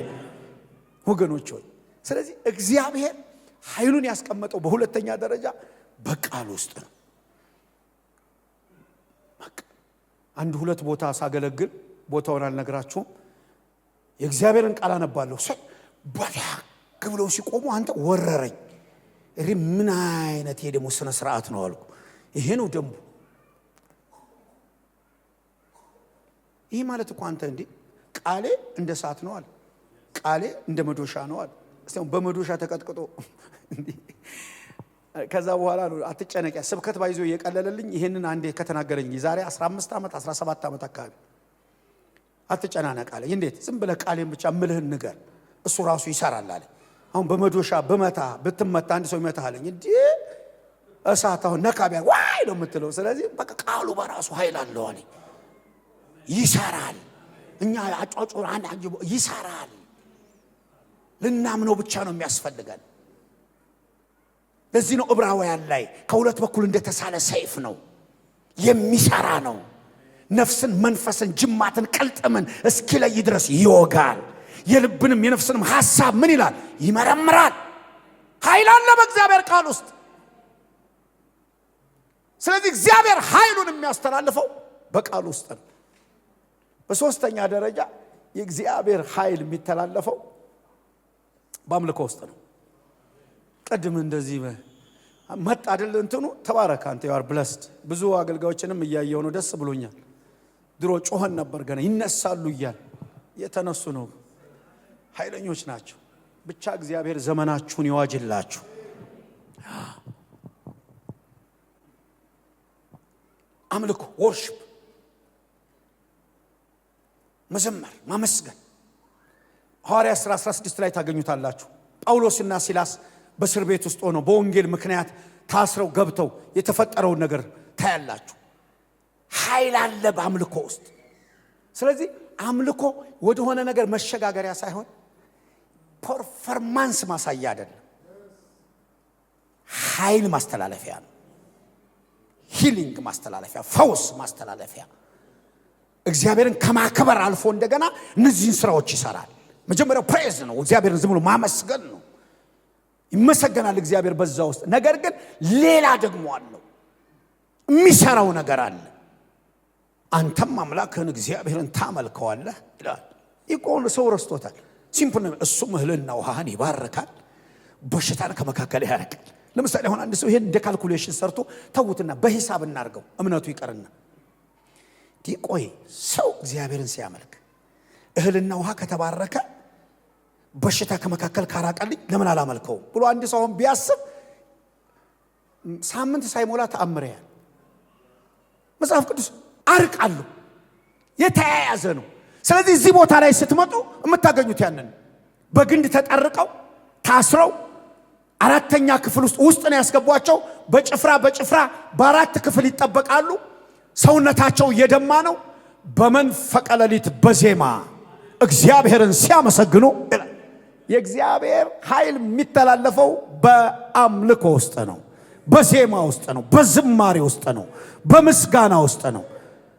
ወገኖች ሆይ። ስለዚህ እግዚአብሔር ኃይሉን ያስቀመጠው በሁለተኛ ደረጃ በቃል ውስጥ ነው። አንድ ሁለት ቦታ ሳገለግል ቦታውን አልነግራችሁም። የእግዚአብሔርን ቃል አነባለሁ። በዳግ ብለው ሲቆሙ አንተ ወረረኝ። ምን አይነት ይሄ ደግሞ ስነ ስርዓት ነው አልኩ። ይሄ ነው ደንቡ። ይሄ ማለት እኮ አንተ እንዴ ቃሌ እንደ እሳት ነው አለ። ቃሌ እንደ መዶሻ ነው አለ። እስቲ በመዶሻ ተቀጥቅጦ ከዛ በኋላ ነው አትጨነቂያ ስብከት ባይዞ የቀለለልኝ። ይሄንን አንዴ ከተናገረኝ ዛሬ 15 ዓመት 17 ዓመት አካባቢ አትጨናነቅ አለኝ። እንዴት? ዝም ብለህ ቃሌን ብቻ ምልህን ንገር፣ እሱ ራሱ ይሰራል አለ። አሁን በመዶሻ በመታ ብትመታ አንድ ሰው ይመታ አለኝ። እንዴ እሳት አሁን ነካቢያ ዋይ ነው የምትለው። ስለዚህ በቃ ቃሉ በራሱ ኃይል አለው አለኝ። ይሰራል። እኛ አጫጭር አንድ ይሰራል። ልናምነው ብቻ ነው የሚያስፈልገን። ለዚህ ነው ዕብራውያን ላይ ከሁለት በኩል እንደተሳለ ሰይፍ ነው፣ የሚሰራ ነው። ነፍስን መንፈስን ጅማትን ቅልጥምን እስኪለይ ድረስ ይወጋል። የልብንም የነፍስንም ሐሳብ ምን ይላል? ይመረምራል። ኃይል አለ በእግዚአብሔር ቃል ውስጥ። ስለዚህ እግዚአብሔር ኃይሉን የሚያስተላልፈው በቃል ውስጥ ነው። በሶስተኛ ደረጃ የእግዚአብሔር ኃይል የሚተላለፈው በአምልኮ ውስጥ ነው። ቀድም እንደዚህ መጣ አይደል? እንትኑ ተባረክ አንተ you are blessed። ብዙ አገልጋዮችንም እያየው ነው፣ ደስ ብሎኛል። ድሮ ጮኸን ነበር፣ ገና ይነሳሉ እያል የተነሱ ነው። ኃይለኞች ናቸው። ብቻ እግዚአብሔር ዘመናችሁን ይዋጅላችሁ። አምልኮ worship፣ መዘመር፣ ማመስገን ሐዋርያት ሥራ 16 ላይ ታገኙታላችሁ። ጳውሎስና ሲላስ በእስር ቤት ውስጥ ሆነው በወንጌል ምክንያት ታስረው ገብተው የተፈጠረውን ነገር ታያላችሁ። ኃይል አለ በአምልኮ ውስጥ። ስለዚህ አምልኮ ወደሆነ ነገር መሸጋገሪያ ሳይሆን ፐርፎርማንስ ማሳያ አይደለም፣ ኃይል ማስተላለፊያ ነው። ሂሊንግ ማስተላለፊያ፣ ፈውስ ማስተላለፊያ። እግዚአብሔርን ከማክበር አልፎ እንደገና እነዚህን ስራዎች ይሰራል። መጀመሪያው ፕሬዝ ነው፣ እግዚአብሔርን ዝም ብሎ ማመስገን ነው። ይመሰገናል እግዚአብሔር በዛ ውስጥ። ነገር ግን ሌላ ደግሞ አለው፣ የሚሰራው ነገር አለ። አንተም አምላክህን እግዚአብሔርን ታመልከዋለህ ይላል። ይቆን ሰው ረስቶታል። ሲምፕል ነው። እሱ እህልና ውሃን ይባርካል፣ በሽታን ከመካከል ያርቃል። ለምሳሌ አሁን አንድ ሰው ይሄን እንደ ካልኩሌሽን ሰርቶ ተውትና በሂሳብ እናርገው፣ እምነቱ ይቀርና ዲቆይ ሰው እግዚአብሔርን ሲያመልክ እህልና ውሃ ከተባረከ በሽታ ከመካከል ካራቀልኝ ለምን አላመልከው ብሎ አንድ ሰው ቢያስብ ሳምንት ሳይሞላ ተአምረያል። መጽሐፍ ቅዱስ አርቃሉ የተያያዘ ነው። ስለዚህ እዚህ ቦታ ላይ ስትመጡ የምታገኙት ያንን በግንድ ተጠርቀው ታስረው አራተኛ ክፍል ውስጥ ነው ያስገቧቸው። በጭፍራ በአራት ክፍል ይጠበቃሉ። ሰውነታቸው እየደማ ነው። በመንፈቀ ሌሊት በዜማ እግዚአብሔርን ሲያመሰግኑ የእግዚአብሔር ኃይል የሚተላለፈው በአምልኮ ውስጥ ነው፣ በዜማ ውስጥ ነው፣ በዝማሬ ውስጥ ነው፣ በምስጋና ውስጥ ነው።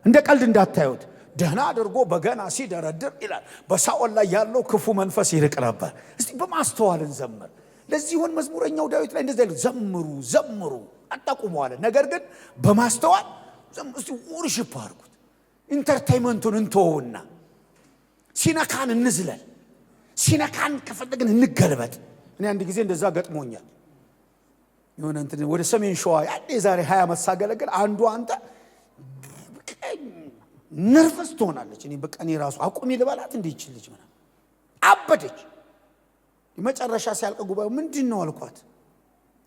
እንደ ቀልድ እንዳታዩት። ደህና አድርጎ በገና ሲደረድር ይላል በሳኦል ላይ ያለው ክፉ መንፈስ ይርቅ ነበር። እስቲ በማስተዋል እንዘምር። ለዚሁን መዝሙረኛው ዳዊት ላይ እንደዚህ ዘምሩ አጣቁመዋል። ነገር ግን በማስተዋል እስቲ ወርሺፕ አድርጉት። ኢንተርቴይንመንቱን እንተውና ሲነካን እንዝለል፣ ሲነካን ከፈለግን እንገልበጥ። እኔ አንድ ጊዜ እንደዛ ገጥሞኛል። የሆነ እንትን ወደ ሰሜን ሸዋ ያኔ ዛሬ 20 ዓመት ሳገለግል አንዱ አንተ ነርቨስ ትሆናለች። እኔ በቃ እኔ ራሱ አቁሚ ልበላት እንዴ ይችልሽ ማለት አበደች። መጨረሻ ሲያልቅ ጉባኤው ምንድነው አልኳት።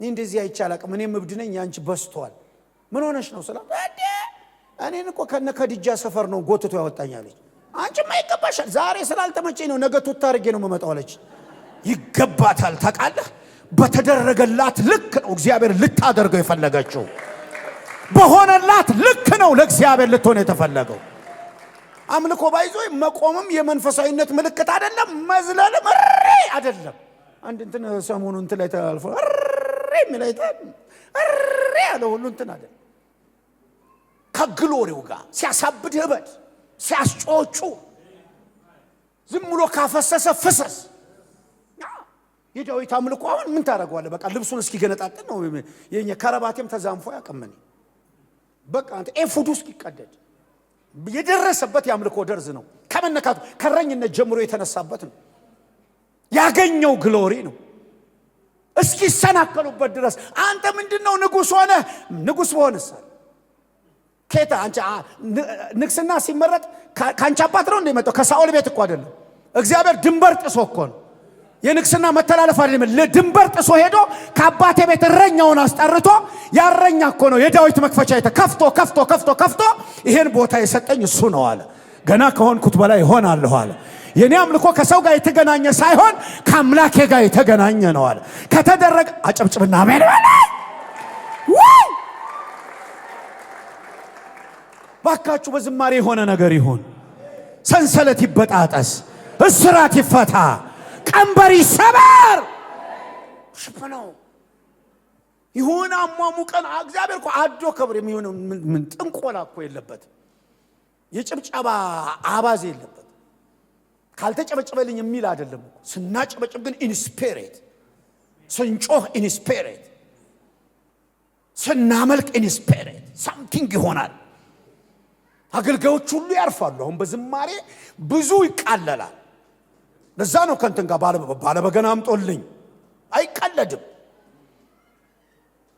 እኔ እንደዚህ አይቻላቅም፣ እኔ ምብድ ነኝ፣ ያንቺ በስቷል። ምን ሆነሽ ነው ስላት እኔን እኮ ከነከዲጃ ሰፈር ነው ጎትቶ ያወጣኛለች። አንቺ ማይገባሻል፣ ዛሬ ስላልተመቸኝ ነው፣ ነገ ቱታ አርጌ ነው መመጣው አለች። ይገባታል። ታውቃለህ፣ በተደረገላት ልክ ነው እግዚአብሔር ልታደርገው የፈለገችው። በሆነላት ልክ ነው ለእግዚአብሔር ልትሆን የተፈለገው። አምልኮ ባይዞ መቆምም የመንፈሳዊነት ምልክት አይደለም፣ መዝለልም አይደለም። አንድ እንትን ሰሞኑን እንትን ላይ ተላልፎ ሚላይታል ያለ ሁሉ እንትን አይደለም። ከግሎሪው ጋር ሲያሳብድ ህበድ ሲያስጮጩ ዝም ብሎ ካፈሰሰ ፍሰስ። የዳዊት አምልኮ አሁን ምን ታደርገዋለህ? በቃ ልብሱን እስኪገነጣጥን ነው። የኛ ከረባቴም ተዛንፎ ያቀመኝ በቃ አንተ ኤፉዱ እስኪቀደድ የደረሰበት ያምልኮ ደርዝ ነው። ከመነካቱ ከረኝነት ጀምሮ የተነሳበት ነው። ያገኘው ግሎሪ ነው። እስኪሰናከሉበት ድረስ አንተ ምንድነው ንጉስ ሆነ? ንጉስ በሆነስ ከታ አንቺ ንግስና ሲመረጥ ካንቺ አባት ነው እንደመጣው ከሳኦል ቤት እኮ አይደለም። እግዚአብሔር ድንበር ጥሶ እኮ ነው የንግስና መተላለፍ አይደለም። ለድንበር ጥሶ ሄዶ ከአባቴ ቤት እረኛውን አስጠርቶ ያረኛ እኮ ነው የዳዊት መክፈቻ ከፍቶ ይሄን ቦታ የሰጠኝ እሱ ነው አለ። ገና ከሆንኩት በላይ እሆናለሁ አለ። የኔ አምልኮ ከሰው ጋር የተገናኘ ሳይሆን ከአምላኬ ጋር የተገናኘ ነው አለ። ከተደረገ አጨብጭብና አሜን በለ። ባካችሁ በዝማሬ የሆነ ነገር ይሁን። ሰንሰለት ይበጣጠስ፣ እስራት ይፈታ፣ ቀንበር ይሰበር። ሽፈነው ይሁን አሟሙቀን እግዚአብሔር እኮ አዶ ከብር የሚሆነው ምን ጥንቆላ እኮ የለበት። የጭብጨባ አባዝ የለበት። ካልተጨበጨበልኝ የሚል አይደለም እኮ። ስናጨበጭብ ግን ኢንስፒሬት፣ ስንጮህ ኢንስፒሬት፣ ስናመልክ ኢንስፒሬት ሳምቲንግ ይሆናል። አገልጋዮች ሁሉ ያርፋሉ። አሁን በዝማሬ ብዙ ይቃለላል። ለዛ ነው ከንተን ጋር ባለበገና አምጦልኝ አይቀለድም።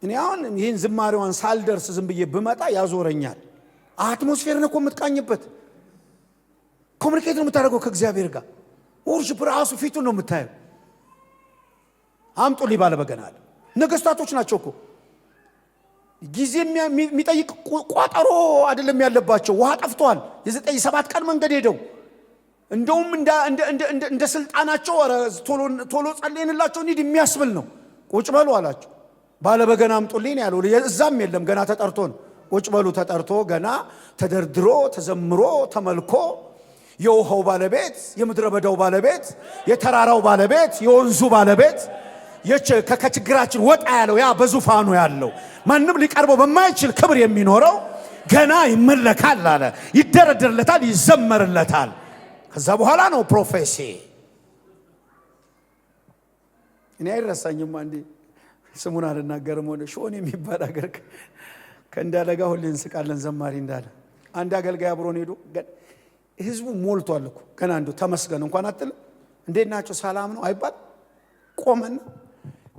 እኔ አሁን ይህን ዝማሬዋን ሳልደርስ ዝም ብዬ ብመጣ ያዞረኛል። አትሞስፌርን እኮ የምትቃኝበት ኮሙኒኬት ነው የምታደርገው ከእግዚአብሔር ጋር። ወርሺፕ ራሱ ፊቱን ነው የምታየው። አምጦልኝ ባለበገና አለ። ነገስታቶች ናቸው እኮ ጊዜ የሚጠይቅ ቋጠሮ አይደለም ያለባቸው። ውሃ ጠፍቷል። የ9-7 ቀን መንገድ ሄደው እንደውም እንደ ስልጣናቸው ቶሎ ጸልየንላቸው እንሂድ የሚያስብል ነው። ቁጭ በሉ አላቸው። ባለበገና አምጡልኝ ያለው እዛም የለም። ገና ተጠርቶ ነው። ቁጭ በሉ ተጠርቶ ገና ተደርድሮ ተዘምሮ ተመልኮ የውሃው ባለቤት፣ የምድረ በዳው ባለቤት፣ የተራራው ባለቤት፣ የወንዙ ባለቤት ከችግራችን ወጣ ያለው ያ በዙፋኑ ያለው ማንም ሊቀርበው በማይችል ክብር የሚኖረው ገና ይመለካል አለ። ይደረደርለታል፣ ይዘመርለታል። ከዛ በኋላ ነው ፕሮፌሲ። እኔ አይረሳኝም። አንዴ ስሙን አልናገርም። ሆነ ሾን የሚባል አገር ከእንዳለ ጋር ሁሌ እንስቃለን። ዘማሪ እንዳለ አንድ አገልጋይ አብሮን ሄዶ ህዝቡ ሞልቷል እኮ ገና አንዱ ተመስገን እንኳን አትልም። እንዴት ናቸው ሰላም ነው አይባል። ቆመና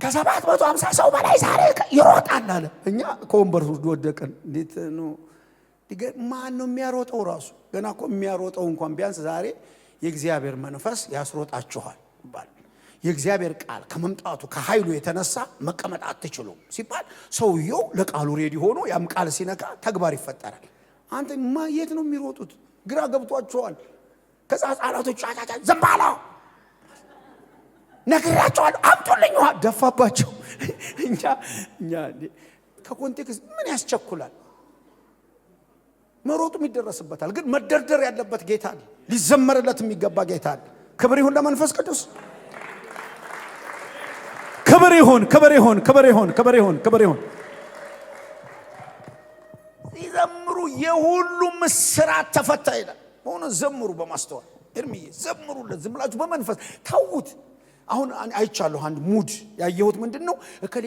ከ750 ሰው በላይ ዛሬ ይሮጣል አለ። እኛ ከወንበር ወደቀን። እንዴት ነው ማን ነው የሚያሮጠው? ራሱ ገና እኮ የሚያሮጠው እንኳን ቢያንስ ዛሬ የእግዚአብሔር መንፈስ ያስሮጣችኋል ይባል። የእግዚአብሔር ቃል ከመምጣቱ ከኃይሉ የተነሳ መቀመጥ አትችሉም ሲባል ሰውየው ለቃሉ ሬዲ ሆኖ ያም ቃል ሲነካ ተግባር ይፈጠራል። አንተ የት ነው የሚሮጡት? ግራ ገብቷቸዋል። ከዛ ጻላቶች አጫጫ ዘምባላ ነግራቸዋለሁ አምጡልኝ ውሃ ደፋባቸው። እኛ ከኮንቴክስት ምን ያስቸኩላል? መሮጡም ይደረስበታል። ግን መደርደር ያለበት ጌታ አለ። ሊዘመርለት የሚገባ ጌታ አለ። ክብር ይሁን ለመንፈስ ቅዱስ። ክብር ይሁን፣ ክብር ይሁን፣ ክብር ይሁን፣ ክብር ይሁን፣ ክብር ይሁን። ሲዘምሩ የሁሉም እስራት ተፈታ ይላል። ሆነ ዘምሩ በማስተዋል እርምዬ ዘምሩለት። ዝም ብላችሁ በመንፈስ ተውት። አሁን አይቻለሁ አንድ ሙድ ያየሁት ምንድነው? እከሌ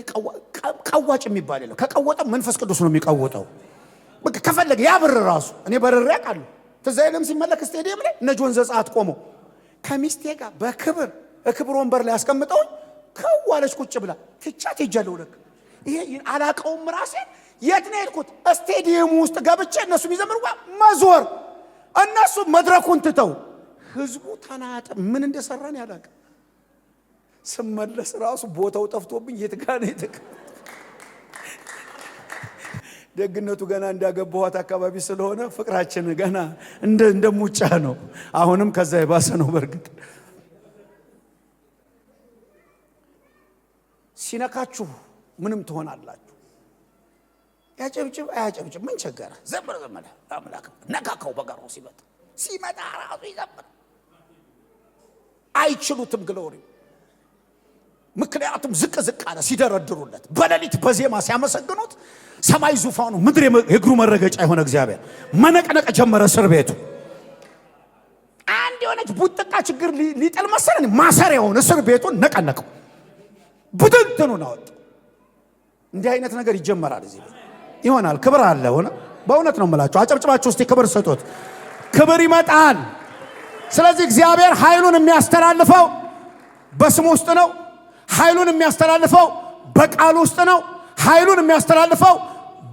ቀዋጭ የሚባል የለም። ከቀወጠ መንፈስ ቅዱስ ነው የሚቀወጠው። በቃ ከፈለገ ያብር ራሱ። እኔ በረሬ አውቃለሁ። ትዝ አይልም ሲመለክ ስቴዲየም ላይ እነ ጆን ዘጸአት ቆመው ከሚስቴ ጋር በክብር ወንበር ላይ አስቀምጠውኝ ከዋለች ቁጭ ብላ ትቻት ሄጃለሁ። ለክ ይሄ አላቀውም ራሴ የት ነው የሄድኩት? ስቴዲየም ውስጥ ገብቼ እነሱ የሚዘምሩ መዞር፣ እነሱ መድረኩን ትተው ህዝቡ ተናጠ። ምን እንደሰራን ያላቀ ስመለስ ራሱ ቦታው ጠፍቶብኝ የት ጋር ነው ደግነቱ ገና እንዳገባኋት አካባቢ ስለሆነ ፍቅራችን ገና እንደሙጫ ነው። አሁንም ከዛ የባሰ ነው። በርግጥ ሲነካችሁ ምንም ትሆናላችሁ። ያጨብጭብ አያጨብጭብ ምን ቸገረ? ዘምር ዘመለ አምላክ ነካካው። በጋሩ ሲመጣ ራሱ ይዘምር። አይችሉትም ግሎሪ። ምክንያቱም ዝቅ አለ ሲደረድሩለት። በሌሊት በዜማ ሲያመሰግኑት ሰማይ ዙፋኑ ምድር የእግሩ መረገጫ የሆነ እግዚአብሔር መነቅነቅ ጀመረ። እስር ቤቱ አንድ የሆነች ቡጥቃ ችግር ሊጥል መሰለን ማሰሪያውን እስር ቤቱን ነቀነቀው፣ ቡድንትኑን አወጣ። እንዲህ አይነት ነገር ይጀመራል እዚህ ይሆናል። ክብር አለ ሆነ። በእውነት ነው የምላችሁ። አጨብጭባችሁ እስቲ ክብር ስጡት። ክብር ይመጣል። ስለዚህ እግዚአብሔር ኃይሉን የሚያስተላልፈው በስሙ ውስጥ ነው። ኃይሉን የሚያስተላልፈው በቃሉ ውስጥ ነው። ኃይሉን የሚያስተላልፈው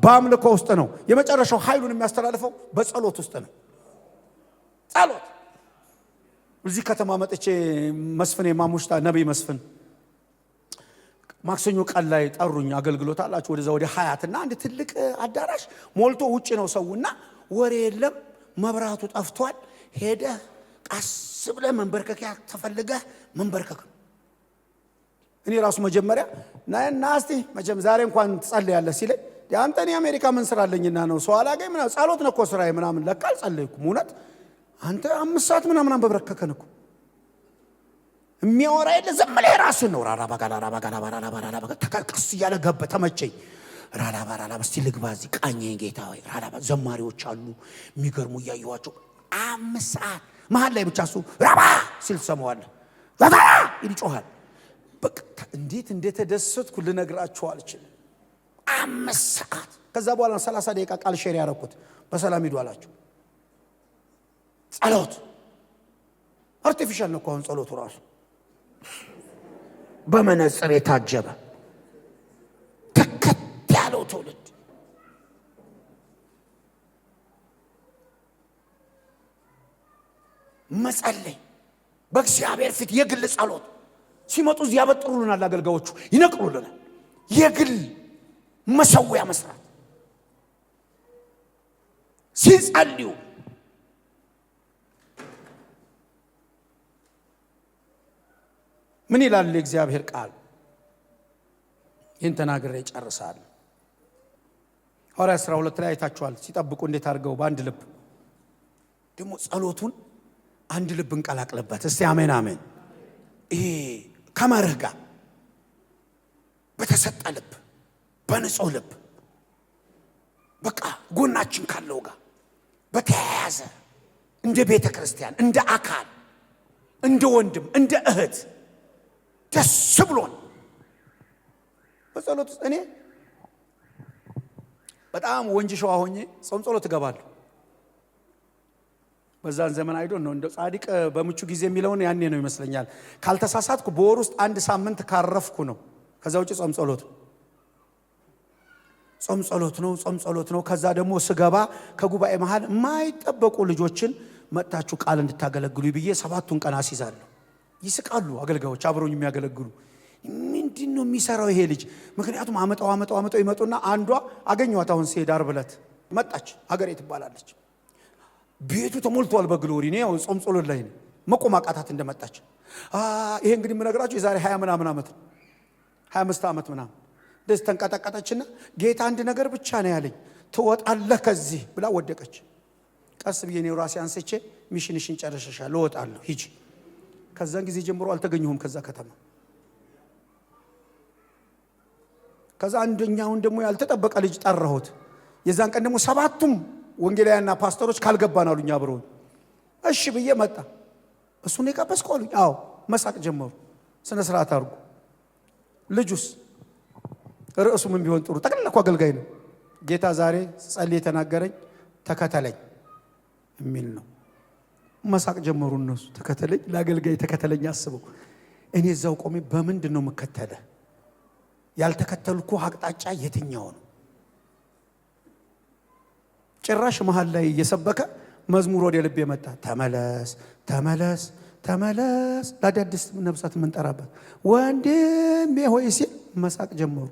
በአምልኮ ውስጥ ነው። የመጨረሻው ኃይሉን የሚያስተላልፈው በጸሎት ውስጥ ነው። ጸሎት። እዚህ ከተማ መጥቼ መስፍን የማሙሽታ ነብይ መስፍን ማክሰኞ ቀን ላይ ጠሩኝ። አገልግሎት አላችሁ ወደዛ ወደ ሀያትና አንድ ትልቅ አዳራሽ ሞልቶ ውጪ ነው ሰውና ወሬ የለም፣ መብራቱ ጠፍቷል። ሄደህ ቀስ ብለህ መንበርከኪያ ተፈልገህ መንበርከክ። እኔ ራሱ መጀመሪያ እና እስቲ መቼም ዛሬ እንኳን ትጸልያለህ ሲለኝ አንተ እኔ አሜሪካ ምን ስራ አለኝና ነው ሰው አላገኝ ምናምን ጸሎት ነው እኮ ስራዬ ምናምን ለካ አልጸለይኩም። እውነት አንተ 5 ሰዓት ምናምን በበረከከን እኮ የሚያወራ የለ ዝም ብለህ ራስህን ነው ራራ ባጋላ ተቀስ እያለ ገባ ተመቸኝ። ራራ ባራላ እስቲ ልግባ እዚህ ቃኘኝ ጌታ ሆይ ራራ ዘማሪዎች አሉ የሚገርሙ እያየኋቸው 5 ሰዓት መሃል ላይ ብቻ እሱ ራባ ሲል ሰማዋለሁ ራባ ይጮሃል። በቃ እንዴት እንደተደሰትኩ ልነግራችሁ አልችልም። 5 ሰዓት ከዛ በኋላ 30 ደቂቃ ቃል ሼር ያረኩት በሰላም ሂዱ አላችሁ። ጸሎት አርቲፊሻል ነው አሁን ጸሎቱ ራሱ በመነጽር የታጀበ ተከት ያለው ትውልድ መጸለይ በእግዚአብሔር ፊት የግል ጸሎት ሲመጡ ያበጥሩልናል። አገልጋዮቹ ይነቅሩልናል። የግል መሰዊያ መስራት ሲጸልዩ ምን ይላል የእግዚአብሔር ቃል? ይህን ተናግሬ ጨርሳለሁ። ሐዋርያት 12 ላይ አይታችኋል። ሲጠብቁ እንዴት አድርገው በአንድ ልብ ደግሞ ጸሎቱን አንድ ልብ እንቀላቅልበት። እስቲ አሜን አሜን። ይሄ ከመርህ ጋር በተሰጠ ልብ በንጹህ ልብ በቃ ጎናችን ካለው ጋር በተያያዘ እንደ ቤተ ክርስቲያን እንደ አካል እንደ ወንድም እንደ እህት ደስ ብሎን በጸሎት እኔ በጣም ወንጂ ሸዋ ሆኜ ጾም ጸሎት እገባለሁ። በዛን ዘመን አይዶን ነው እንደ ጻድቅ በምቹ ጊዜ የሚለውን ያኔ ነው ይመስለኛል። ካልተሳሳትኩ በወር ውስጥ 1 ሳምንት ካረፍኩ ነው። ከዛ ውጪ ጾም ጸሎት ነው። ከዛ ደግሞ ስገባ ከጉባኤ መሃል የማይጠበቁ ልጆችን መጣችሁ ቃል እንድታገለግሉ ብዬ 7ቱን ቀን አስይዛለሁ። ይስቃሉ አገልጋዮች አብረውኝ የሚያገለግሉ ምንድነው የሚሰራው ይሄ ልጅ? ምክንያቱም አመጣው ይመጡና አንዷ አገኘኋት። አሁን ሲሄድ ዓርብ ዕለት መጣች። ሀገሬ ትባላለች። ቤቱ ተሞልቷል በግሎሪ ነው። ያው ጾም ጸሎት ላይ ነው። መቆም አቃታት እንደመጣች። ይሄ እንግዲህ የምነግራችሁ የዛሬ 20 ምናምን ዓመት 25 ዓመት ምናምን ደስ ተንቀጠቀጠችና ጌታ አንድ ነገር ብቻ ነው ያለኝ ትወጣለህ ከዚህ ብላ ወደቀች። ቀስ ብዬ ነው ራሴ አንስቼ ሚሽንሽን ጨርሰሻል እወጣለሁ ሂጂ። ከዛን ጊዜ ጀምሮ አልተገኘሁም ከዛ ከተማ። ከዛ አንደኛውን ደግሞ ያልተጠበቀ ልጅ ጠራሁት። የዛን ቀን ደግሞ 7ቱም ወንጌላውያንና ፓስተሮች ካልገባን አሉኝ አብረው። እሺ ብዬ መጣ። እሱን የቀበስኩ አሉኝ። አዎ መሳቅ ጀመሩ። ስነ ስርዓት አድርጉ። ልጁስ ርዕሱ ምን ቢሆን ጥሩ ጠቅላላ አገልጋይ ነው። ጌታ ዛሬ ጸልይ የተናገረኝ ተከተለኝ የሚል ነው። መሳቅ ጀመሩ እነሱ። ተከተለኝ ለአገልጋይ ተከተለኝ አስበው። እኔ እዛው ቆሜ በምንድን ነው የምከተለው? ያልተከተልኩ አቅጣጫ የትኛው ነው? ጭራሽ መሃል ላይ እየሰበከ መዝሙር ወደ ልቤ መጣ። ተመለስ ተመለስ ተመለስ ለአዳዲስ ነፍሳት የምንጠራበት ወንድሜ ሆይ ሲል መሳቅ ጀመሩ።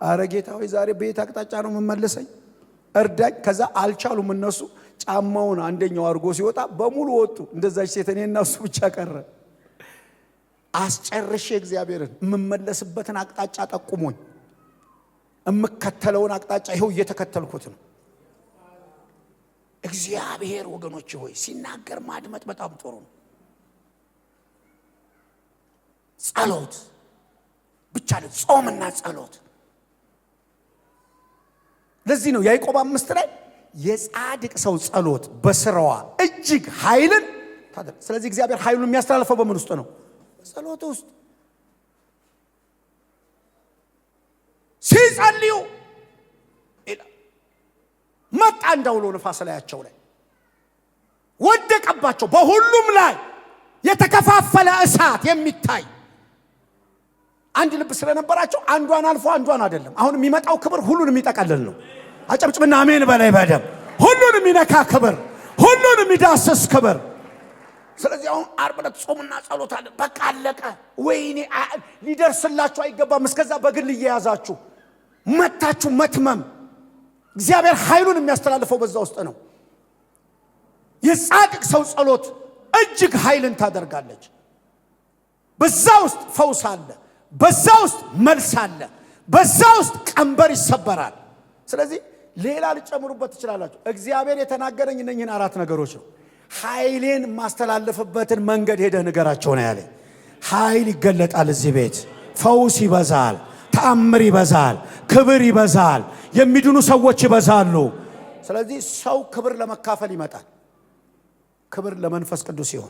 አረ ጌታ ሆይ ዛሬ በየት አቅጣጫ ነው የምመለሰኝ? እርዳኝ። ከዛ አልቻሉም እነሱ። ጫማውን አንደኛው አድርጎ ሲወጣ በሙሉ ወጡ። እንደዛች ሴት እኔና እሱ ብቻ ቀረ። አስጨርሼ እግዚአብሔርን የምመለስበትን አቅጣጫ ጠቁሞኝ የምከተለውን አቅጣጫ ይኸው እየተከተልኩት ነው። እግዚአብሔር ወገኖች ሆይ ሲናገር ማድመጥ በጣም ጥሩ ነው። ጸሎት ብቻ ነው፣ ጾምና ጸሎት። ለዚህ ነው ያዕቆብ 5 ላይ የጻድቅ ሰው ጸሎት በስራዋ እጅግ ኃይልን ታደርግ። ስለዚህ እግዚአብሔር ኃይሉን የሚያስተላልፈው በምን ውስጥ ነው? ጸሎት ውስጥ። ሲጸልዩ መጣ እንዳውሎ ነፋስ ላያቸው ላይ ወደቀባቸው። በሁሉም ላይ የተከፋፈለ እሳት የሚታይ አንድ ልብ ስለነበራቸው አንዷን አልፎ አንዷን አይደለም። አሁን የሚመጣው ክብር ሁሉን የሚጠቀልል ነው። አጨብጭብና አሜን በላይ በደም ሁሉን የሚነካ ክብር፣ ሁሉን የሚዳስስ ክብር። ስለዚህ አሁን ዓርብ ዕለት ጾምና ጸሎት አለ። በቃ አለቀ። ወይኔ ሊደርስላችሁ አይገባም። እስከዛ በግል እየያዛችሁ መታችሁ መትመም። እግዚአብሔር ኃይሉን የሚያስተላልፈው በዛ ውስጥ ነው። የጻድቅ ሰው ጸሎት እጅግ ኃይልን ታደርጋለች። በዛ ውስጥ ፈውስ አለ፣ በዛ ውስጥ መልስ አለ፣ በዛ ውስጥ ቀንበር ይሰበራል። ስለዚህ ሌላ ልጨምሩበት ትችላላችሁ። እግዚአብሔር የተናገረኝ እነኝህን 4 ነገሮች ነው። ኃይሌን ማስተላለፍበትን መንገድ ሄደህ ንገራቸው ነው ያለኝ። ኃይል ይገለጣል እዚህ ቤት፣ ፈውስ ይበዛል፣ ተአምር ይበዛል፣ ክብር ይበዛል፣ የሚድኑ ሰዎች ይበዛሉ። ስለዚህ ሰው ክብር ለመካፈል ይመጣል። ክብር ለመንፈስ ቅዱስ ይሁን።